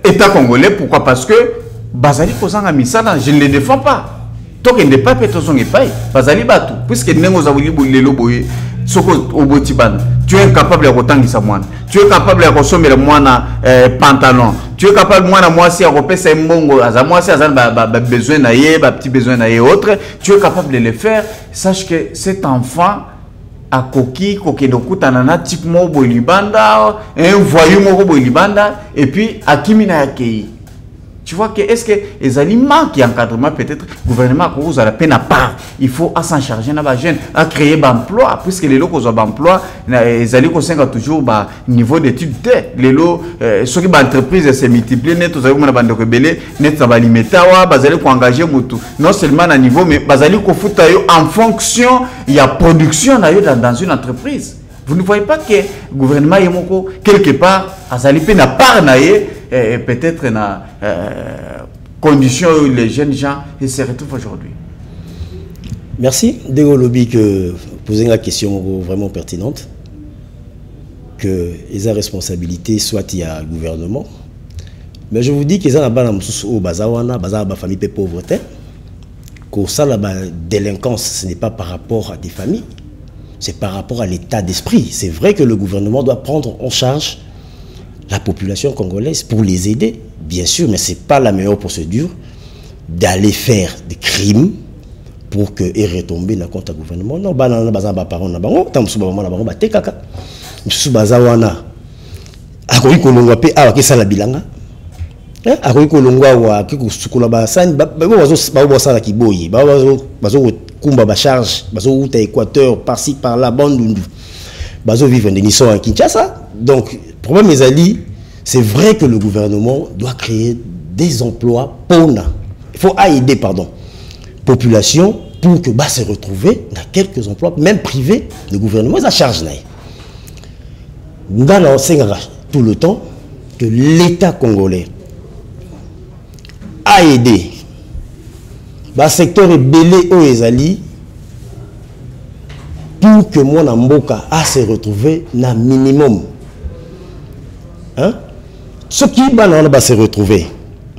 État congolais. Pourquoi? Parce que bazali kozanga misala, je ne les défends pas. Tant qu'il n'est pas pétosong et paille, bazali batu puisque nengo zawili bolelo boye tu es incapable de rotangisa mwana, tu es capable de consommer le mwana pantalon, tu es capable mwana mwasi à repérer mbongo aza mwasi aza besoin na ye ba petit besoin na ye autre, tu es capable de le faire. Sache que cet enfant a coquille kokedokuta nana type mobo libanda un voyou mobo libanda et puis akimina yakei. Tu vois que est-ce que les aliments qui encadrement peut-être gouvernement a cause à la peine à part, il faut à s'en charger na ba jeune à créer d'emploi puisque les locaux ont d'emploi les alliés qu'on toujours bas niveau d'études les lots ceux qui entreprise se multiplient net aux aliments na bande rebelle net ça va limiter wa bazali ko engager mutu non seulement à niveau mais bazali ko futa yo en fonction il y a production na yo dans une entreprise. Vous ne voyez pas que le gouvernement Yemoko, quelque part, a salipé n'a pas peut-être na condition où les jeunes gens se retrouvent aujourd'hui. Merci. Dégo Lobby que poser une question vraiment pertinente. Que les responsabilités soit il y a le gouvernement. Mais je vous dis qu'ils ont la balle au bazawana, bazar ba famille pauvreté. Que ça la délinquance, ce n'est pas par rapport à des familles. C'est par rapport à l'état d'esprit. C'est vrai que le gouvernement doit prendre en charge la population congolaise pour les aider, bien sûr, mais ce n'est pas la meilleure procédure d'aller faire des crimes pour que et retomber dans le compte du gouvernement. Non, banana baza ba parents na bango, tam suba mama na bango ba tekaka. Musu baza wana. Akoyi kolongwa pe awa ke sala bilanga. Akoyi kolongwa wa ke kusukula ba sani ba bazo sala kiboyi, bazo kumba ba charge, bazo uta Équateur par-ci par-là bandundu. Bazo vivre en Nissan à Kinshasa. Donc problème mes alliés, c'est vrai que le gouvernement doit créer des emplois pour il faut aider population pour que se retrouver dans quelques emplois même privés, le gouvernement a charge là. Nous allons tout le temps que l'État congolais a aidé le secteur est belé aux Ezali pour que mon amboka a se retrouver dans minimum. Hein? Ce qui va se retrouver,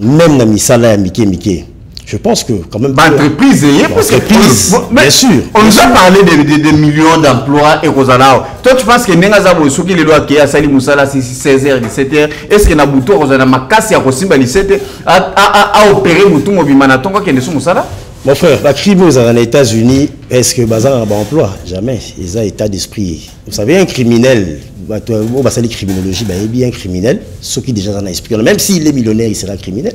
même dans Misala et Mike. Je pense que quand même... Entreprise, bien sûr. On nous a parlé de millions d'emplois et Rosalao. Toi, tu penses que Nengaza Bosuki, les lois qui a Sali Moussala, c'est 16h, 17h. Est-ce que Nabuto, Rosana Makasi, a Rosimba, 17h, a opéré Moutou Mobimanaton, qui est de Moussala? Mon frère, la crime aux États-Unis, est-ce que Bazar a un emploi? Jamais. Ils ont état d'esprit. Vous savez, un criminel, on va saluer criminologie, il est bien criminel, ceux qui déjà en ont esprit. Même s'il est millionnaire, il sera criminel.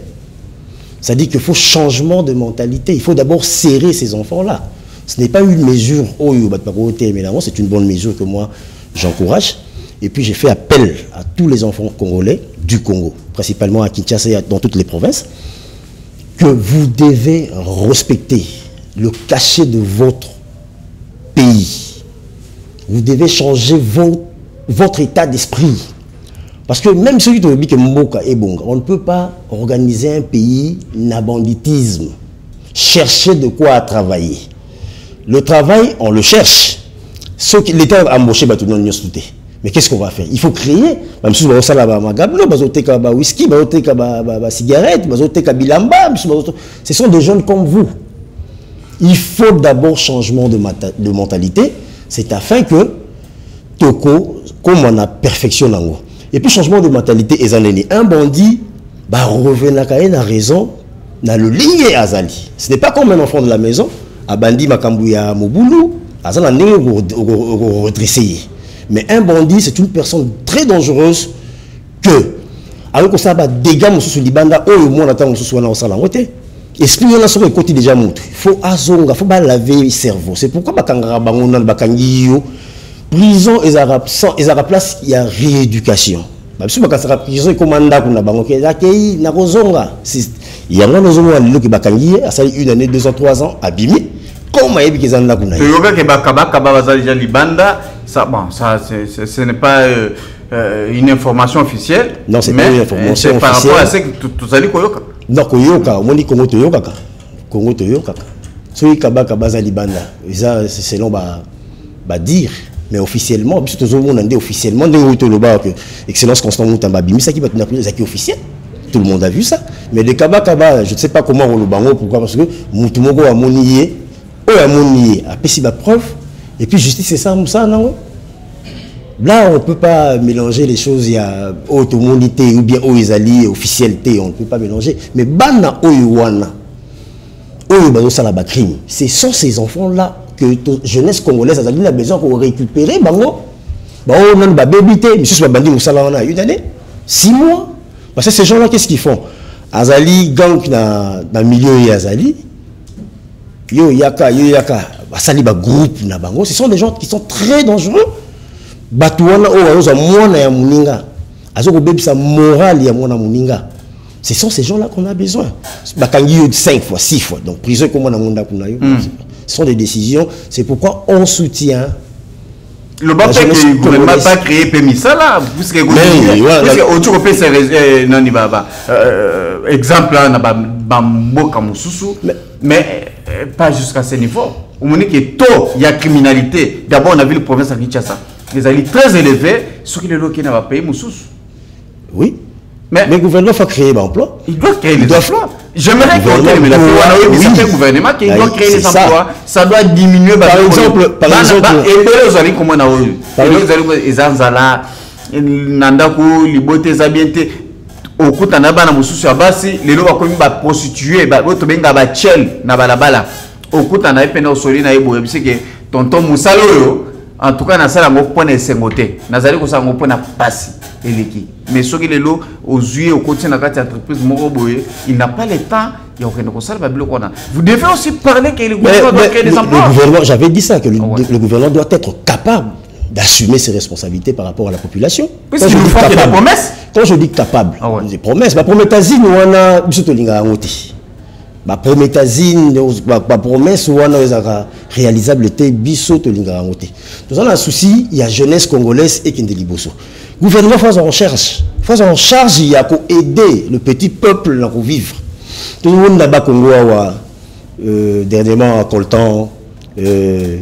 Ça dit qu'il faut changement de mentalité. Il faut d'abord serrer ces enfants-là. Ce n'est pas une mesure, c'est une bonne mesure que moi j'encourage. Et puis j'ai fait appel à tous les enfants congolais du Congo, principalement à Kinshasa et dans toutes les provinces, que vous devez respecter le cachet de votre pays. Vous devez changer votre état d'esprit. Parce que même celui qui dit que Mboka est bon, on ne peut pas organiser un pays na banditisme. Chercher de quoi travailler. Le travail, on le cherche. L'État a embauché mais qu'est-ce qu'on va faire? Il faut créer. Whisky, cigarette, ce sont des jeunes comme vous. Il faut d'abord changement de mentalité. C'est afin que Toko, comme on a perfectionné. Et puis changement de mentalité, un bandit revenir à raison dans le lignée Azali. Ce n'est pas comme un enfant de la maison. Un bandit Makambouya Moboulou, Azali redressé. Mais un bandit, c'est une personne très dangereuse que, alors que ça va dégâts sur Libanda, au moins attend sur la salangote. Esprit on a sur le côté déjà monté. Il faut azonga, faut pas laver le cerveau. C'est pourquoi Bakangara Bangonan Bakangiyo. Prison et à la place il y a rééducation. Il y a une année, 2 ans, 3 ans, abîmé. Comment il y a ce n'est pas une information officielle. Non, c'est pas une information officielle. Par rapport à ce que tu as dit. Non, Koyoka, on dit Congo Toyoka. Congo Toyoka. C'est selon dire. Mais officiellement, officiellement, Excellence Constant Moutamba Bimi, ça qui va être officiel. Tout le monde a vu ça. Mais les Kaba, je ne sais pas comment on le bango, pourquoi, parce que Moutumogo a monié, a payé la preuve, Et puis justice, c'est ça, non? Là, on ne peut pas mélanger les choses. Il y a auto-monité ou bien oizali, officialité, on ne peut pas mélanger. Mais bana oiwana, oiwana crime. Ce sont ces enfants-là que la jeunesse congolaise a besoin pour récupérer. Bango, on a bébité, mais si bandi musala une année, 6 mois. Parce que ces gens-là, qu'est-ce qu'ils font? Azali gang dans le milieu et Azali, yo yaka, basali ba groupe na bango. Ce sont des gens qui sont très dangereux. Batouana owayoza mwana ya muninga azoko bebisa morale ya mwana muninga. Ce sont ces gens là qu'on a besoin. Bakangi 5 fois 6 fois donc prison comme na munda kuna yo. Ce sont des décisions, c'est pourquoi on soutient le bateau que le gouvernement pas créé PMISA là puisque autour peut se non baba exemple là na bamboka mususu mais pas jusqu'à ce niveau. Au moment que taux il y a criminalité d'abord on a vu le province à Kinshasa. Les alliés très élevés, ceux qui ne pas payer Moussous. Oui. Mais le gouvernement va créer l'emploi. Il doit créer les emplois. J'aimerais que le gouvernement qui doit créer les emplois, ça doit diminuer. Par exemple, et les alliés comme on a eu. Les alliés, les Anzala, Nandakou, Liboté, Zabiente, au coup de Nabana Moussous, les lois comme ils prostituer, votre benga bachel, Nabalabala. Au coup de Nabana Solé, Naïbo, c'est que tonton Moussalo. En tout cas, dans le point de sengoté, dans le point de passer mais ceux qui les lots aux yeux au côté de la entreprise il n'a pas le temps. Il y a aucun conseil. Vous devez aussi parler que le gouvernement doit créer des emplois. J'avais dit ça, que le gouvernement doit être capable d'assumer ses responsabilités par rapport à la population. Puisqu'il nous font des promesses. Quand je dis capable, des promesses, ma prométhazine, on a ma prométhazine, ma promesse, on a réalisable, biso to lingarangote. Nous avons un souci, il y a jeunesse congolaise et Kindeliboso. Le gouvernement fait en charge. Fait en charge, il y a pour aider le petit peuple à vivre. Tout le monde là-bas, Congo, dernièrement, à Coltan, minéré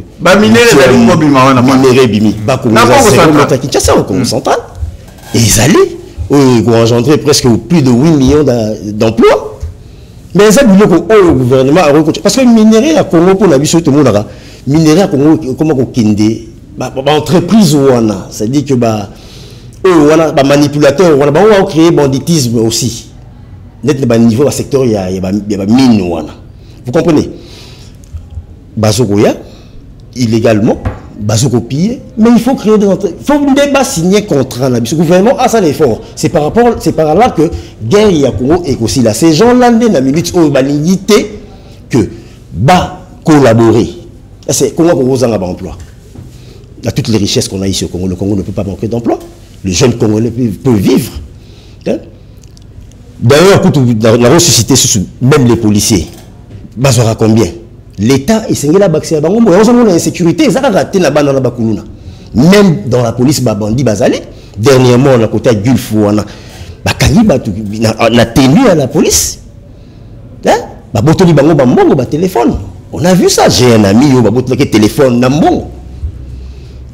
bimi, Kinshasa, au Congo central. Et ils allaient, ils ont engendré presque plus de 8 millions d'emplois. Mais ça, le gouvernement a reconnu. Parce que le minerai à Congo, pour la vie, tout le monde a minerai à Congo, comment on kinde, entreprise ou on a, c'est-à-dire que manipulateur, on a créé banditisme aussi. Net le niveau secteur, il y a mine ou on a. Vous comprenez? Bazokoya, illégalement, Bazokopie, mais il faut créer des entreprises. Il faut un débat signer contrat. Le gouvernement a ça l'effort. C'est par là que guerre y a Congo et aussi là. Ces gens-là, dans la minute où ils que collaborer. C'est comment on a un emploi. Il y a toutes les richesses qu'on a ici au Congo. Le Congo ne peut pas manquer d'emploi. Les jeunes Congolais peuvent vivre. D'ailleurs, dans la ressuscité, même les policiers, Bazora combien? L'État est la baxé à Bango, mais on a insécurité, ils ont raté la banane à même dans la police, Bandi Bazali, dernièrement, on a côté à Gulf, on a tenu à la police. Téléphone. On a vu ça, j'ai un ami, qui téléphone,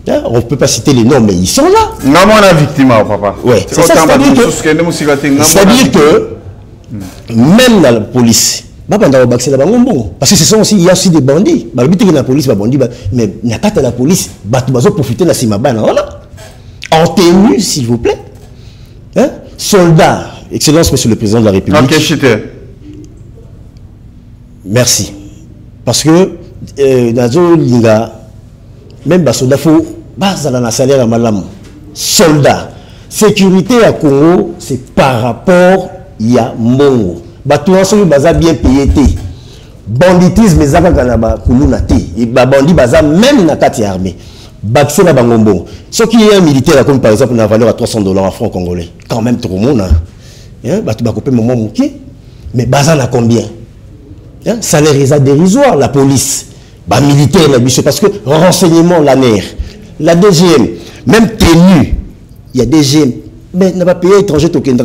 on ne peut pas citer les noms, mais ils sont là. Non, on a victime, papa. Ouais, c'est ça, c'est-à-dire que même dans la police, parce que ce sont aussi, il y a aussi des bandits. La police, mais il n'y a pas de la police, profiter de la Simabana. En tenue, s'il vous plaît. Soldats, Excellence, Monsieur le Président de la République. Merci. Parce que dans Liga, même les soldats, il faut un salaire à malam. Soldats. Sécurité à Congo, c'est par rapport à Mongo. Batouan sont bien payés. Banditisme, c'est bandit même dans la armée. Baxé na bangombo. Ce qui est un militaire, comme par exemple, une valeur à $300 en francs congolais. Quand même trop monde. Mais bazan à combien? Salaire dérisoire, la police. Militaire, parce que renseignement, la NER. La DGM, même tenue, il y a DGM. Mais n'a pas payé étranger token.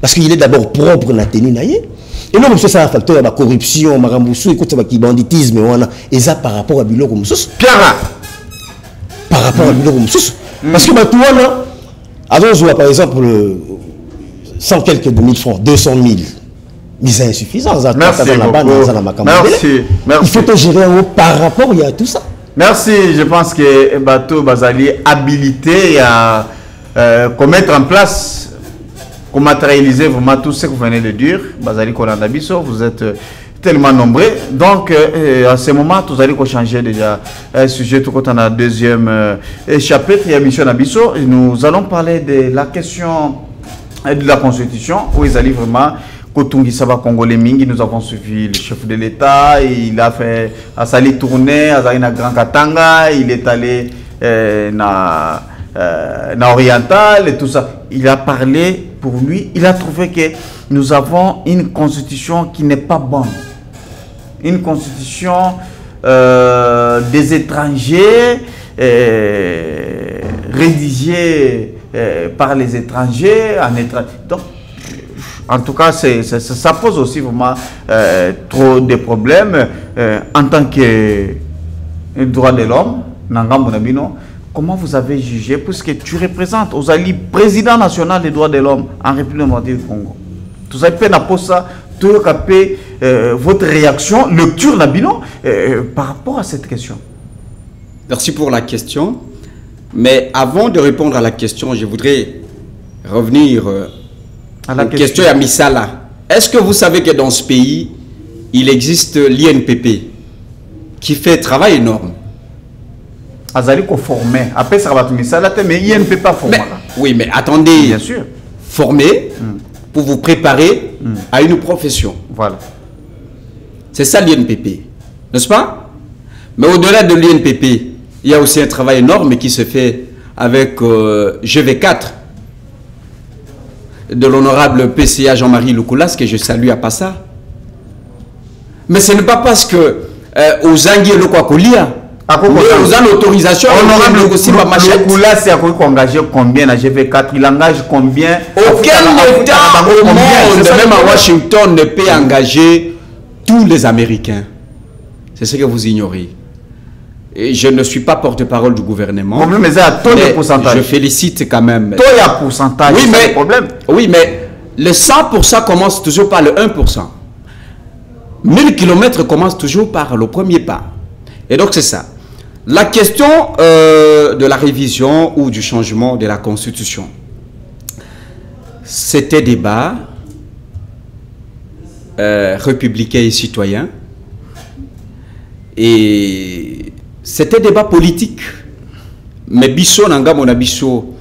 Parce qu'il est d'abord propre dans la tenue. Et non, c'est ça un facteur de corruption, de banditisme, et ça par rapport à Bilo comme ça. Par rapport à Bilo comme ça. Parce que par exemple, 100 quelques de 1000 francs, 200 000. Mais c'est insuffisant. Merci beaucoup. Merci. Il faut te gérer par rapport à tout ça. Merci. Je pense que Bato Bazali est habilité à mettre en place, pour matérialiser vraiment tout ce que vous venez de dire. Bazali Kolandabiso, vous êtes tellement nombreux. Donc, à ce moment, vous allez changer déjà un sujet tout quand on a deuxième chapitre, il y a Mission Abisso. Nous allons parler de la question de la Constitution, où ils allaient vraiment Kotungi Saba Congolais Mingi. Nous avons suivi le chef de l'État, il a fait à Sali tourner, à Zaina Grand Katanga, il est allé na Oriental et tout ça. Il a parlé pour lui, il a trouvé que nous avons une constitution qui n'est pas bonne. Une constitution des étrangers, rédigée par les étrangers. Donc, en tout cas, ça pose aussi vraiment trop de problèmes en tant que droit de l'homme. Comment vous avez jugé, puisque tu représentes aux alliés président national des droits de l'homme en République démocratique du Congo. Vous avez fait ça, votre réaction, lecture Nabino, par rapport à cette question. Merci pour la question. Mais avant de répondre à la question, je voudrais revenir à la question à Misala. Est-ce que vous savez que dans ce pays, il existe l'INPP qui fait un travail énorme? Azali ko formé. Après ça va Misala, mais INPP pas formé. Oui, mais attendez. Bien sûr. Formé pour vous préparer à une profession. Voilà. C'est ça l'INPP, n'est-ce pas? Mais au-delà de l'INPP, il y a aussi un travail énorme qui se fait avec GV4 de l'honorable PCA Jean-Marie Loukoulas, que je salue à Passa. Mais ce n'est pas parce que aux Anguiers le Kwakolia, nous avons l'autorisation, honorable Loukoulas, c'est engagé combien à GV4? Il engage combien? Aucun État au monde, même à Washington, ne peut engager tous les Américains. C'est ce que vous ignorez. Et je ne suis pas porte-parole du gouvernement. Mais je félicite quand même. Toi, il y a pourcentage. Oui, mais, problème. Oui, mais le 100% commence toujours par le 1%. 1000 km commence toujours par le premier pas. Et donc, c'est ça. La question de la révision ou du changement de la Constitution. C'était débat républicain et citoyen. Et c'était débat politique. Mais Bisso, Nanga Monabisso,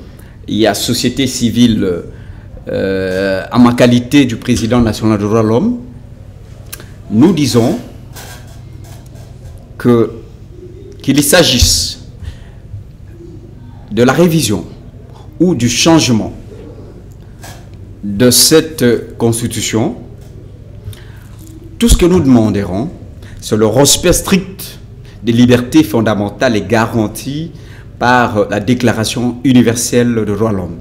il y a société civile en ma qualité du président national des droits de l'homme. Nous disons qu'il s'agisse de la révision ou du changement de cette constitution, tout ce que nous demanderons, c'est le respect strict des libertés fondamentales et garanties par la Déclaration universelle des droits de l'homme.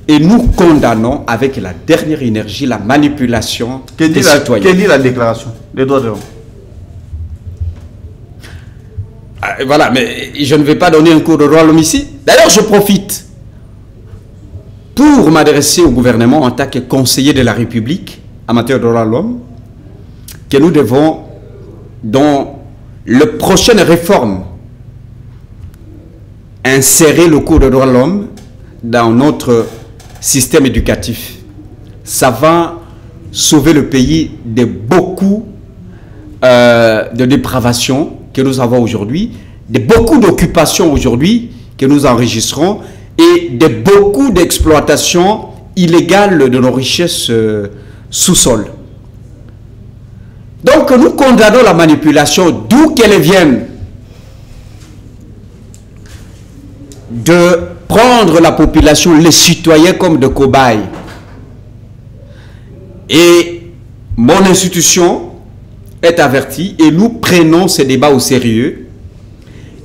Et nous condamnons avec la dernière énergie la manipulation des citoyens. Que dit la Déclaration des droits de l'homme? Voilà, mais je ne vais pas donner un cours de droit à l'homme ici. D'ailleurs, je profite pour m'adresser au gouvernement en tant que conseiller de la République en matière de droit de l'homme, que nous devons, dans la prochaine réforme, insérer le cours de droit de l'homme dans notre système éducatif. Ça va sauver le pays de beaucoup de dépravation que nous avons aujourd'hui, de beaucoup d'occupations aujourd'hui que nous enregistrons et de beaucoup d'exploitations illégales de nos richesses sous-sol. Donc nous condamnons la manipulation d'où qu'elle vienne, de prendre la population, les citoyens comme de cobayes. Et mon institution est avertie et nous prenons ces débats au sérieux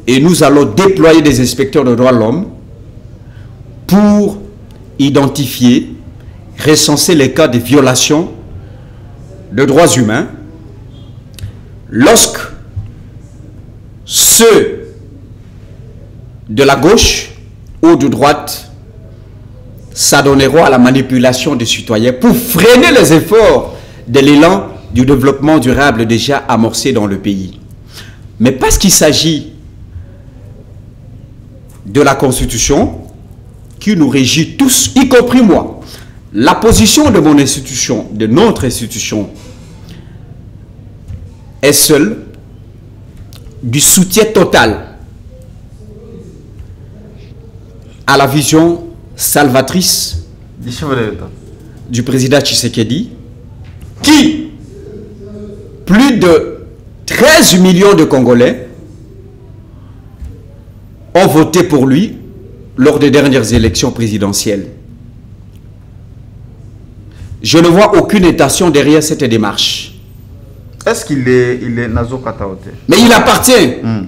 et nous allons déployer des inspecteurs de droits de l'homme pour identifier, recenser les cas de violation de droits humains lorsque ceux de la gauche ou de droite s'adonneront à la manipulation des citoyens pour freiner les efforts de l'élan du développement durable déjà amorcé dans le pays. Mais parce qu'il s'agit de la Constitution qui nous régit tous, y compris moi, la position de mon institution, de notre institution, est seule du soutien total à la vision salvatrice du président Tshisekedi, qui, plus de 13 millions de Congolais ont voté pour lui lors des dernières élections présidentielles. Je ne vois aucune intention derrière cette démarche. Est-ce qu'il est Nazo Kataote? Mais il appartient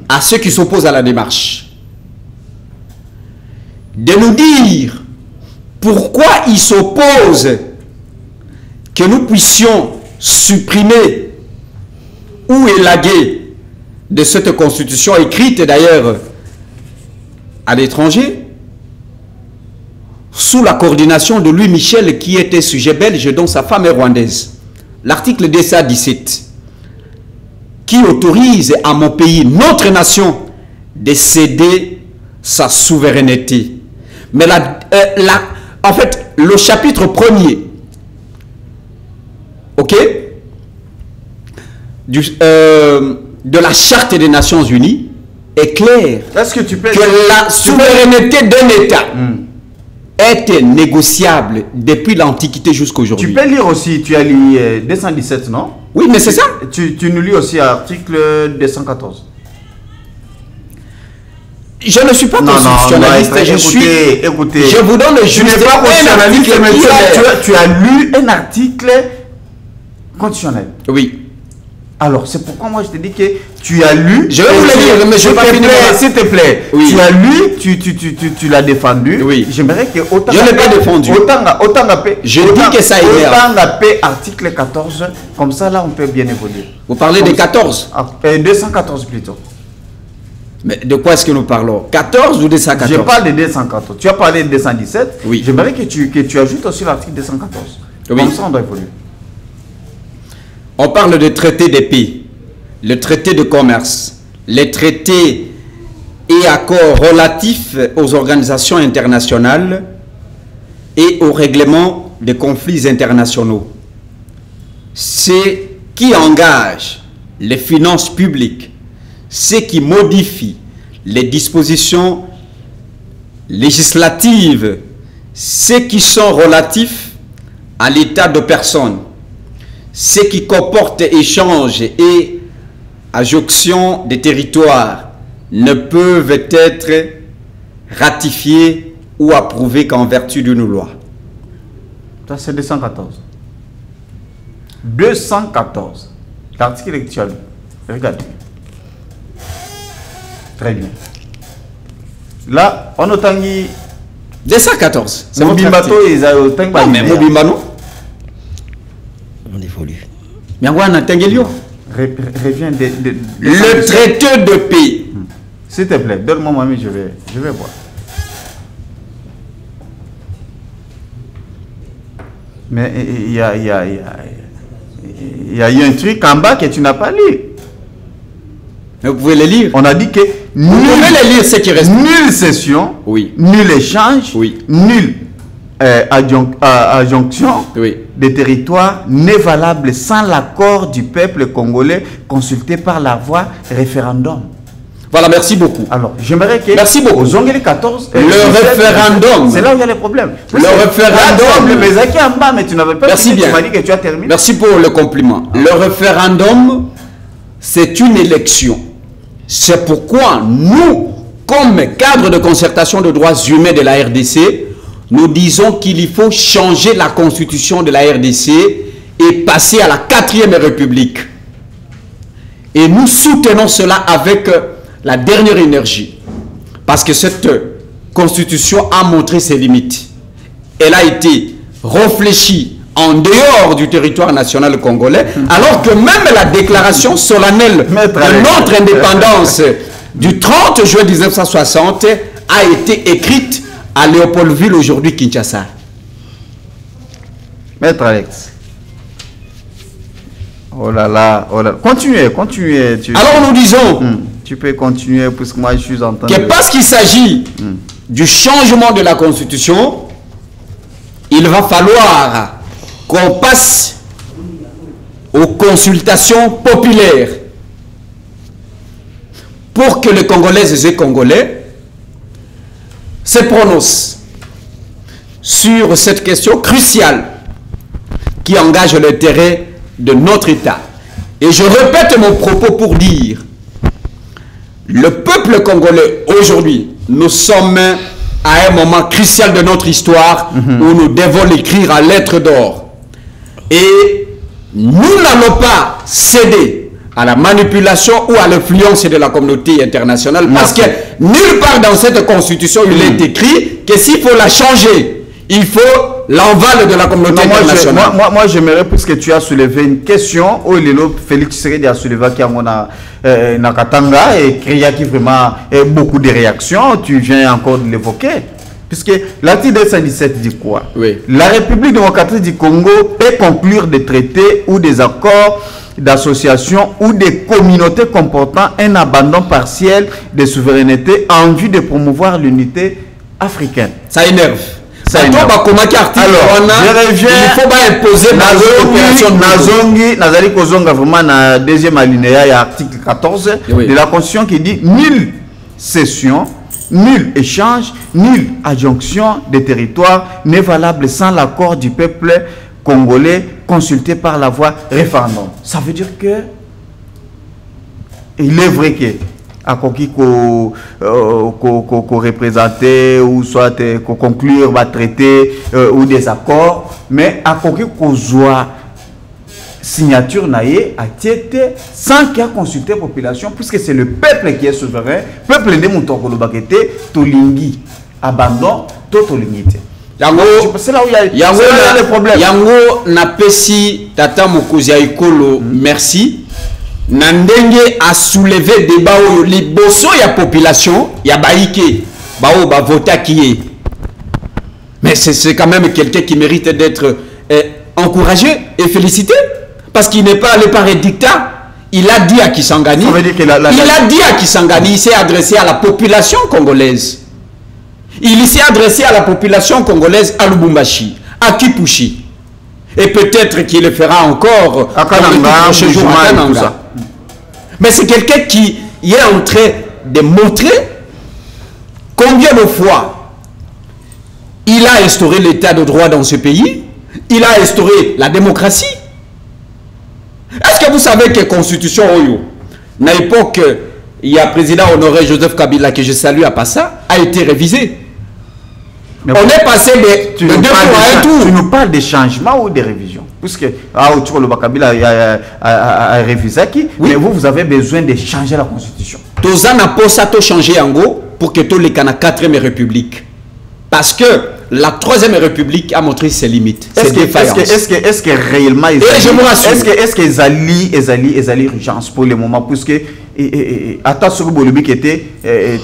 à ceux qui s'opposent à la démarche de nous dire pourquoi ils s'opposent que nous puissions supprimer ou élaguer de cette constitution écrite d'ailleurs à l'étranger sous la coordination de Louis Michel qui était sujet belge dont sa femme est rwandaise. L'article 217 qui autorise à mon pays, notre nation, de céder sa souveraineté. Mais en fait, le chapitre premier, ok, de la Charte des Nations Unies est clair. Est-ce que tu peux que la souveraineté d'un État est négociable depuis l'Antiquité jusqu'à aujourd'hui. Tu peux lire aussi, tu as lu 217, non? Oui, mais c'est ça. Tu nous lis aussi l'article 214. Je ne suis pas constitutionnaliste. Écoutez, je vous donne le juste pas constitutionnaliste, mais tu as lu un article constitutionnel. Oui. Alors, c'est pourquoi moi je te dis que tu as lu. Je vais vous le lire, mais je vais pas finir. S'il te plaît, oui. Tu as lu, tu l'as défendu. Oui. J'aimerais que autant. Je ne l'ai pas défendu. Autant je dis que ça énerve. Autant la paix, article 14, comme ça là on peut bien évoluer. Vous parlez des 14 214 plutôt. Mais de quoi est-ce que nous parlons? 14 ou 214? Je parle de 214. Tu as parlé de 217. Oui. J'aimerais que tu ajoutes aussi l'article 214. Oui. Comme ça on doit évoluer. On parle de traité de paix, le traité de commerce, les traités et accords relatifs aux organisations internationales et au règlement des conflits internationaux. C'est qui engage les finances publiques, c'est qui modifie les dispositions législatives, c'est qui sont relatifs à l'état de personne, ce qui comporte échange et adjonction des territoires ne peuvent être ratifiés ou approuvés qu'en vertu d'une loi. Ça c'est 214. 214. L'article actuel. Regarde. Très bien. Là, on a tangi 214. C'est Mobimbato et non, mais Mobimbano. On évolue. Mais on a Tengelio. Reviens le traité de paix. S'il te plaît, donne-moi mamie, je vais voir. Mais il y a eu un truc en bas que tu n'as pas lu. Mais vous pouvez les lire. On a dit que vous pouvez les lire, ce qui reste. Nulle cession, oui. Nul échange, oui. Nulle adjonction oui. des territoires n'est valable sans l'accord du peuple congolais consulté par la voie référendum. Voilà, merci beaucoup. Alors, j'aimerais que... Merci beaucoup. Aux Ongeli 14... le référendum. C'est là où il y a les problèmes. Le référendum. Mais Zaki en bas, mais tu n'avais pas merci fini, bien. Tu m'as dit que tu as terminé. Merci pour le compliment. Le référendum, c'est une élection. C'est pourquoi nous, comme cadre de concertation de droits humains de la RDC, nous disons qu'il faut changer la constitution de la RDC et passer à la 4e République. Et nous soutenons cela avec la dernière énergie. Parce que cette constitution a montré ses limites. Elle a été réfléchie en dehors du territoire national congolais, alors que même la déclaration solennelle de notre indépendance du 30 juin 1960 a été écrite à Léopoldville, aujourd'hui Kinshasa. Maître Alex, Oh là là, oh là. Continuez. Alors nous disons tu peux continuer puisque moi je suis en train que parce qu'il s'agit du changement de la Constitution, il va falloir qu'on passe aux consultations populaires pour que les Congolaises et Congolais se prononcent sur cette question cruciale qui engage l'intérêt de notre État. Et je répète mon propos pour dire, le peuple congolais aujourd'hui, nous sommes à un moment crucial de notre histoire où nous devons l'écrire à lettres d'or. Et nous n'allons pas céder à la manipulation ou à l'influence de la communauté internationale. Parce que nulle part dans cette constitution, il est écrit que s'il faut la changer, il faut l'enval de la communauté internationale. Moi, j'aimerais, puisque tu as soulevé une question, où Félix Tshisekedi a soulevé qui a Nakatanga et qui a vraiment beaucoup de réactions. Tu viens encore de l'évoquer. Puisque l'article 217 dit quoi? Oui. La République démocratique du Congo peut conclure des traités ou des accords d'association ou des communautés comportant un abandon partiel de souveraineté en vue de promouvoir l'unité africaine. Ça énerve. Alors, je reviens. Il faut pas imposer Nazali Kozonga vraiment dans deuxième alinéa, il y a article 14 de la Constitution qui dit nulle cession, nul échange, nulle adjonction des territoires n'est valable sans l'accord du peuple congolais consulté par la voie référendum. Ça veut dire que il est vrai que à qu'on représenter ou soit qu'on conclure va traiter ou des accords, mais à qu'on soit signature naïe à tiété sans qu'il y ait consulté la population, puisque c'est le peuple qui est souverain. Peuple de Moutokolobakété, Tolingi, abandon, Totolingité. C'est là où il y a le problème. Yango Napesi Tata Mokozi Aikolo, merci. Nandenge a soulevé débat au liboso ya population ya baïké bao ba vota qui est, mais c'est quand même quelqu'un qui mérite d'être encouragé et félicité parce qu'il n'est pas allé par un dictat. Il a dit à Kisangani, il a dit à Kisangani, il s'est adressé à la population congolaise, il s'est adressé à la population congolaise à Lubumbashi, à Kipushi, et peut-être qu'il le fera encore à Kananga. Mais c'est quelqu'un qui est en train de montrer combien de fois il a instauré l'état de droit dans ce pays, il a instauré la démocratie. Est-ce que vous savez que la constitution Oyo, à l'époque, il y a président honoré Joseph Kabila, que je salue à Passa, a été révisée. On est passé de deux tours à un tour. Tu nous parles des changements ou des révisions? Puisque le Kabila a révisé qui, mais vous avez besoin de changer la constitution. Tous en a ça changer en gros pour que tous les Cana 4e république. Parce que la 3e république a montré ses limites. Est-ce que réellement est-ce qu'ils allient urgence pour le moment, puisque attends sur le qui était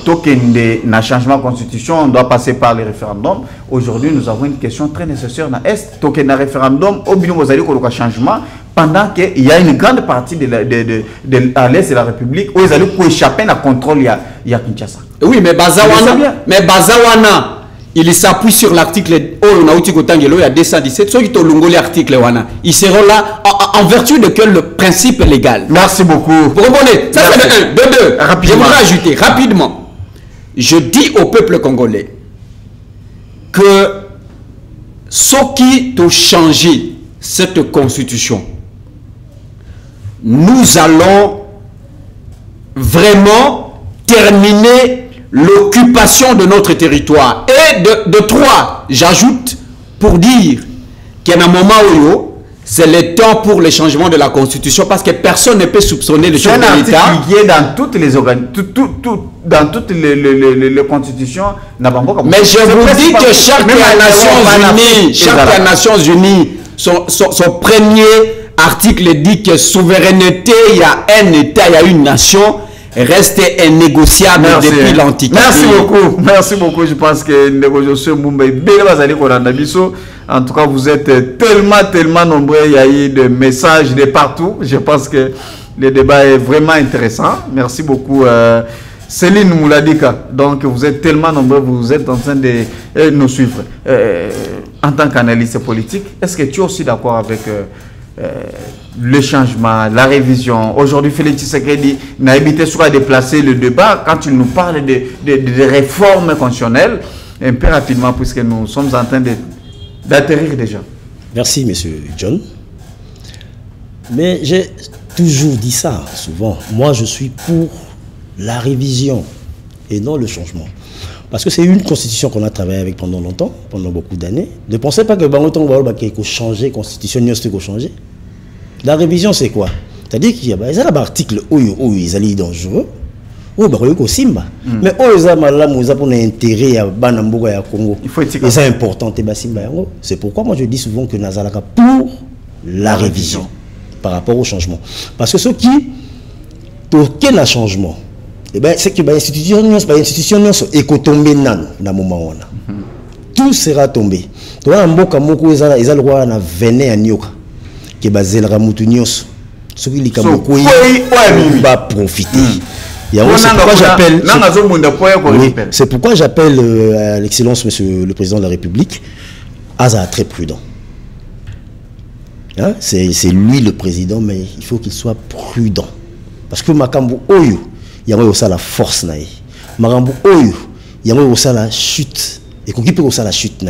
token de changement de constitution, on doit passer par les référendums. Aujourd'hui, nous avons une question très nécessaire dans l'Est. Token de référendum, au bout de le changement, pendant qu'il y a une grande partie de l'Est de la République où ils allaient échapper à contrôle il y a Kinshasa. Oui, mais Bazawana, il s'appuie sur l'article il y a 217, ceux qui ont l'article, ils seront là en vertu de quel le principe légal. Merci beaucoup. Vous comprenez? Ça c'est de 1. De 2, je voudrais ajouter rapidement. Je dis au peuple congolais que ceux qui ont changé cette constitution, nous allons vraiment terminer l'occupation de notre territoire. Et de 3, j'ajoute pour dire qu'il y a un moment où c'est le temps pour le changement de la constitution, parce que personne ne peut soupçonner le chef de l'État. Qui est dans toutes les dans toutes les constitutions. Mais je vous dis que chaque Nations Unies, son premier article dit que souveraineté, il y a un État, il y a une nation. reste innégociable depuis l'Antiquité. Merci beaucoup. Je pense que négociation en tout cas, vous êtes tellement nombreux. Il y a eu des messages de partout. Je pense que le débat est vraiment intéressant. Merci beaucoup, Céline Mouladika. Donc, vous êtes tellement nombreux, vous êtes en train de nous suivre. En tant qu'analyste politique, est-ce que tu es aussi d'accord avec le changement, la révision? Aujourd'hui, Félix Tshisekedi n'a évité soit de déplacer le débat quand il nous parle de réformes constitutionnelles, un peu rapidement, puisque nous sommes en train d'atterrir déjà. Merci, monsieur John. Mais j'ai toujours dit ça, souvent. Moi, je suis pour la révision et non le changement. Parce que c'est une constitution qu'on a travaillé avec pendant longtemps, pendant beaucoup d'années. Ne pensez pas que il faut changer la constitution, il faut changer. La révision, c'est quoi? C'est-à-dire qu'il y a un article où ils sont dangereux, où ils sont simba. Mais où ils sont pour intérêt à Banamboga et à Congo. C'est important. C'est pourquoi moi je dis souvent que Nazalaka pour la révision par rapport au changement. Parce que ce qui, pour quel changement, c'est que l'institution est tombée dans le moment où tout sera tombé. Tout le monde a le droit de venir à Nyoka, qui est basé à Ramoutounios. Ce qui va profiter. C'est pourquoi j'appelle l'excellence, monsieur le président de la République, Aza très prudent. Hein? C'est lui le président, mais il faut qu'il soit prudent. Parce que Makambu Oyo, il y a aussi la force. Makambu Oyo, il y a aussi la chute. Et qu'on peut aussi la chute.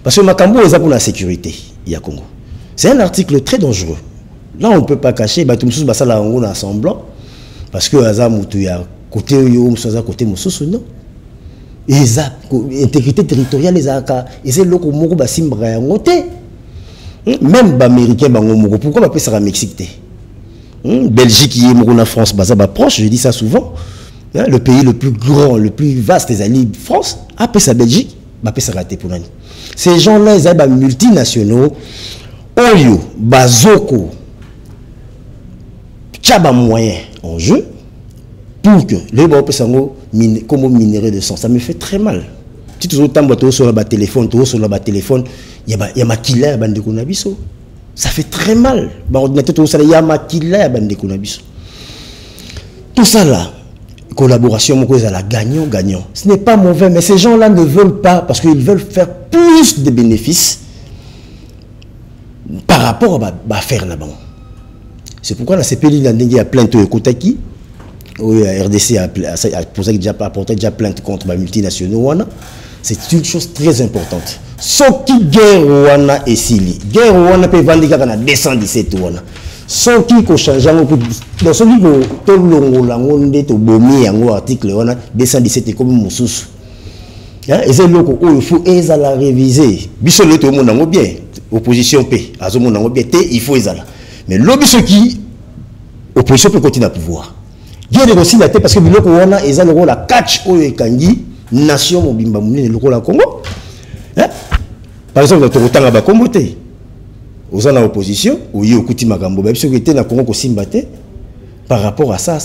Parce que Makambu est pour la sécurité. Il y a Congo. C'est un article très dangereux. Là, on ne peut pas cacher. Tout le monde a un semblant. Parce que il y a côté Oyo, côté Moussousou, non. Et l'intégrité territoriale, c'est le Congo qui même les Américains, pourquoi on appelle ça le Mexique? Belgique, qui est en France, proche, je dis ça souvent. Le pays le plus grand, le plus vaste des alliés de France, appelle ça Belgique, appelle ça raté pour l'année. Ces gens-là, ils sont multinationaux. Oyo, Bazoko, Tchaba moyen en jeu pour que les gens puissent comme minerai de sang. Ça me fait très mal. Si tu es sur le téléphone, il y a maquillé à bande de Konabiso. Ça fait très mal. Il y a maquillé à bande de Konabiso. Tout ça là, collaboration, gagnant. Ce n'est pas mauvais, mais ces gens-là ne veulent pas, parce qu'ils veulent faire plus de bénéfices par rapport à faire là-bas. C'est pourquoi la CPI il y a plein de Kotaki. La RDC a apporté déjà plainte contre les multinationaux. C'est une chose très importante. Ce qui guerre wana et Sili, guerre wana peut vendre quand 217 wana. Ce qui ko change dans ce qui ko longo langonde to bomi yango article wana 217 comme mususu. Et c'est loko o il faut ezala réviser. Biso le to monde ngo bien, opposition p, azo monde ngo bien, il faut ezala. Mais l'obi ce qui opposition peut continuer à pouvoir. Guerre aussi la tête parce que biloko wana ezala la catch o ekangi nation mobimba munene loko la Congo. Par exemple, dans le Congo, vous êtes en opposition, ou vous êtes en opposition, vous êtes en Congo par rapport à ça.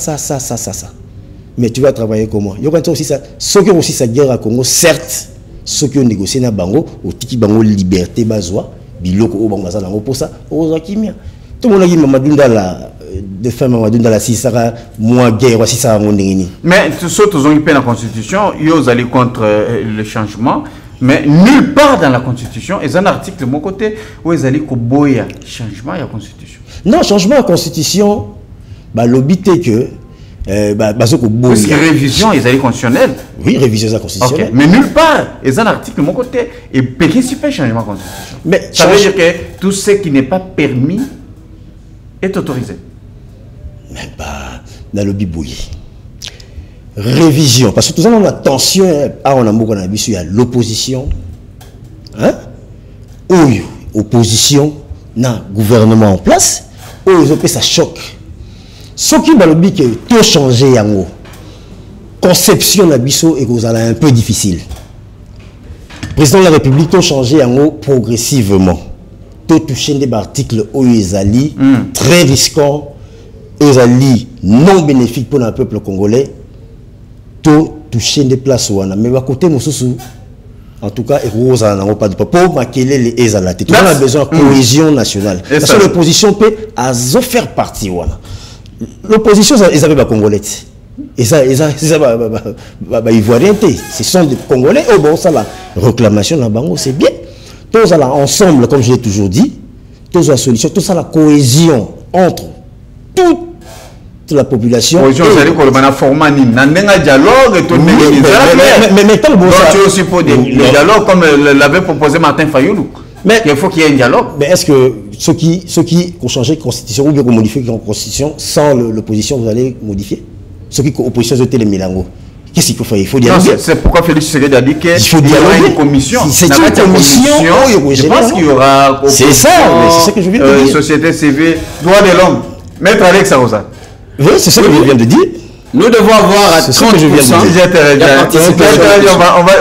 Mais tu vas travailler comment? Il y a aussi ça. Ceux qui ont aussi sa guerre à Congo, certes, ceux qui ont négocié dans Bango, au Tiki Bango liberté, Bazoa, Biloko, au Bango, pour ça, aux Akimia. Tout le monde a dit Mamadunda la de femmes Mamadunda la Sisara, moi guerre, si ça a mon dernier. Mais tous ceux qui ont eu la Constitution, ils allaient contre le changement. Mais nulle part dans la Constitution, il y a un article de mon côté où ils allaient boya changement à la Constitution. Non, changement à la Constitution, l'obité que parce que révision, ils allaient constitutionnelle. Oui, révision de la Constitution. Okay. Mais nulle part, il y a un article de mon côté et pékin super changement à la Constitution. Mais ça veut dire que tout ce qui n'est pas permis est autorisé. Mais dans le bibouille. Révision, parce que tout ça, on a tension il y a l'opposition, opposition, non, gouvernement en place, ça choque. Ce qui va le dire que tout changer en haut, conception de biso est un peu difficile. Le président de la République tout changer en haut progressivement, tout toucher des articles où ils allaient très risquants. eux alliés non bénéfiques pour le peuple congolais, tout toucher des places ou mais à côté en tout cas Rose n'a pas de pour marquer les ezalati. On a besoin de cohésion nationale. Parce que l'opposition peut faire partie l'opposition ils avaient pas congolais. Et ça ivoirien, ce sont des Congolais. Oh bon, ça la réclamation là bango c'est bien. Tous là ensemble, comme je l'ai toujours dit, tous la solution, tout ça la cohésion entre toute la population. Cohésion, c'est dire qu'on a formé un dialogue et tout. Mais tant bon ça. Tu aussi pour le dialogue comme l'avait proposé Martin Fayoulou. Mais il faut qu'il y ait un dialogue. Mais est-ce que ceux qui ont changé de constitution ou bien ont modifié la constitution sans l'opposition, vous allez modifier? Ceux qui ont opposition de les Milango. Qu'est-ce qu'il faut faire? Il faut dialoguer. C'est pourquoi Félix Tshisekedi a dit qu'il y aura une commission. C'est une commission. Je pense qu'il y aura. C'est ça, c'est ce que je viens de dire. Société civile, droits de l'homme. Maître Alex Arosa. Oui, c'est ça que je viens de dire. Nous devons avoir à 30%.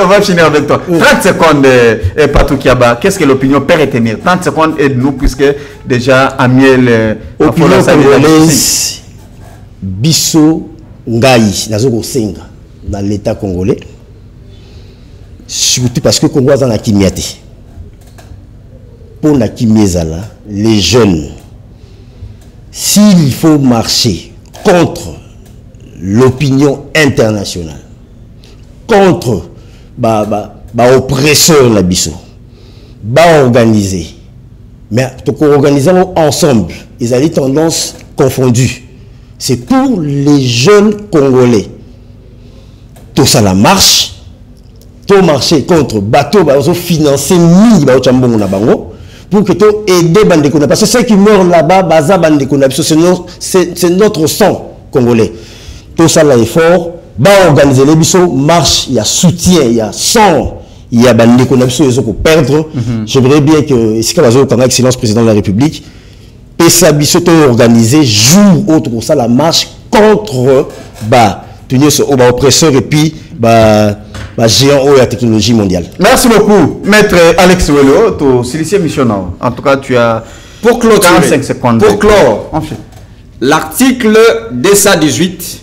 On va finir avec toi. 30 secondes, Patou Kiaba. Qu'est-ce que l'opinion peut retenir? 30 secondes aide-nous, puisque déjà Amiel. Opinion congolaise, Bisso Ngaï, Nazoko Senga, dans l'État congolais. Surtout parce que le Congo a Kimiate. Pour la Kimiezala, les jeunes, s'il faut marcher contre l'opinion internationale, contre oppresseur la biso, organisé, mais tout organiser ensemble, ils ont des tendances confondues. C'est pour les jeunes Congolais. Tout ça la marche, tout marcher contre bateau, financer mille pour que tout aider Bandekona. Parce que ceux qui meurent là-bas, c'est notre sang congolais. Tout ça là est fort. Organiser les bisous, marche, il y a soutien, il y a sang, il y a Bandekona, ils ont perdre. J'aimerais bien que, si comme excellence président de la République, et ça biso organisé joue autre pour ça la marche contre oppresseur et puis géant de la technologie mondiale. Merci beaucoup, Maître Alex Welo, ton silicier missionnaire. En tout cas, tu as pour clore 45 secondes. Pour clore, l'article 218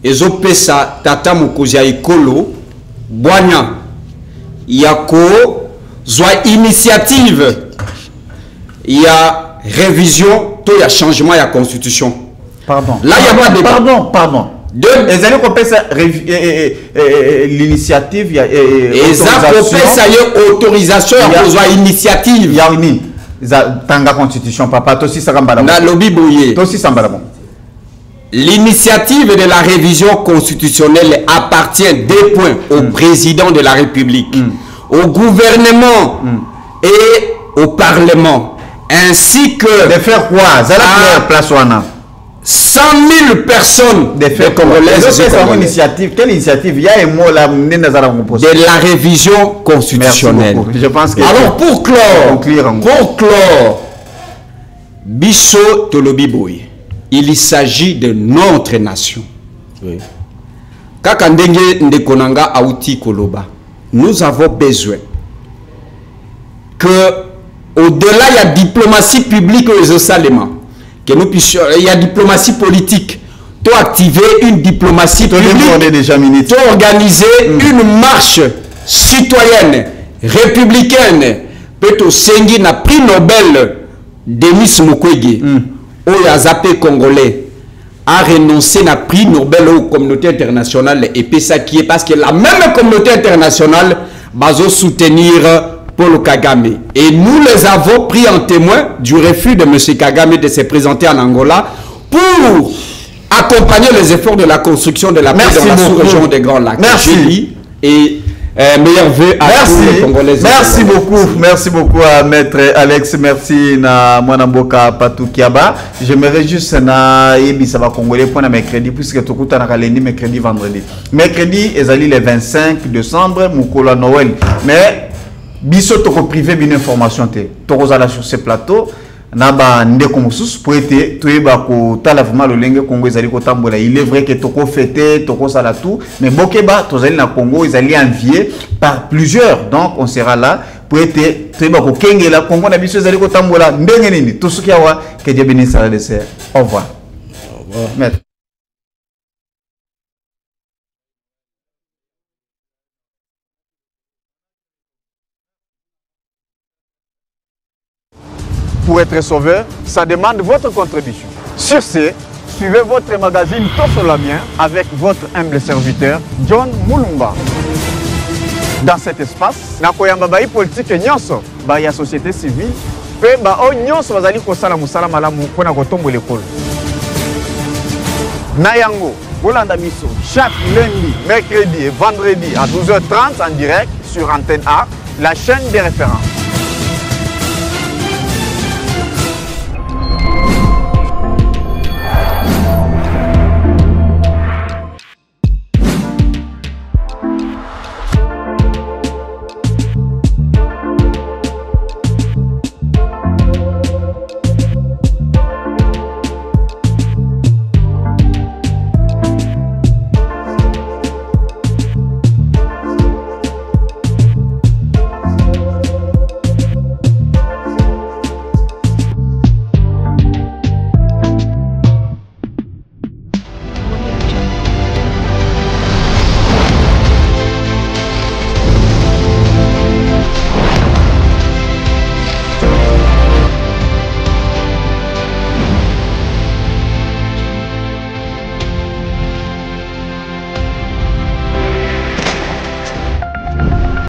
ezopesa tata mokozi ya ekolo Bwanya yako zwa initiative ya révision, tout y a changement, il y a constitution. Pardon. Là, il y a pas de pardon. Les années qu'on passe l'initiative, il y a autorisation, il y a initiative. Il y a une tanga constitution, papa, toi aussi ça va. L'initiative de la révision constitutionnelle appartient des points au président de la République, au gouvernement et au Parlement. Ainsi que de faire quoi? 100 000 personnes de faire congolaises. Quelle initiative? Il y a un mot là de la révision constitutionnelle. Je pense que alors pour clore, Bisso Tolobiboy, il s'agit de notre nation. Oui. Kakandenge Ndekonanga Aouti Koloba, nous avons besoin que au-delà, il y a diplomatie publique aux Osalémans. Que nous puissions, il y a diplomatie politique. Tu activer une diplomatie publique. Tu organiser une marche citoyenne, républicaine. Peut-être Sengi n'a prix Nobel Denis Mukwege, au Yazapé congolais, a renoncé à prix Nobel aux communautés internationales. Et puis ça qui est parce que la même communauté internationale va soutenir Paul Kagame. Et nous les avons pris en témoin du refus de M. Kagame de se présenter en Angola pour accompagner les efforts de la construction de la paix dans la sous-région des Grands Lacs. Merci. Et meilleurs vœux à tous les Congolais. Merci beaucoup à Maître Alex. Merci à Mwanamboka Patou Kiaba. J'aimerais juste na ça va Congolais pour mercredi puisque tout le monde lundi, mercredi, vendredi. Mercredi, ils allaient le 25 décembre, Moukola Noël. Mais biso toko privé une information te tokozala sur ce plateau naba ndeko mususu pour être toyeba ko tala vraiment le lenge Congo ezali ko tambola. Il est vrai que toko fêter toko sala tout mais bokeba tozali na Congo ezali envié par plusieurs, donc on sera là pour être toyeba ko kengela Congo na biso ezali ko tambola ndenge nini tout ce qui a que Dieu bénisse la dessert. Au revoir. revoir. Maître. Pour être sauveur, ça demande votre contribution. Sur ce, suivez votre magazine Tosso la Bien avec votre humble serviteur, John Mulumba. Dans cet espace, nakoyamba bayi politique nyonso, bayi ya société civile, pe ba o nyonso bazali kosala musala malamu pona kotombo l'école. Nayango, Bolanda Miso, chaque lundi, mercredi et vendredi à 12h30 en direct sur Antenne A, la chaîne des références.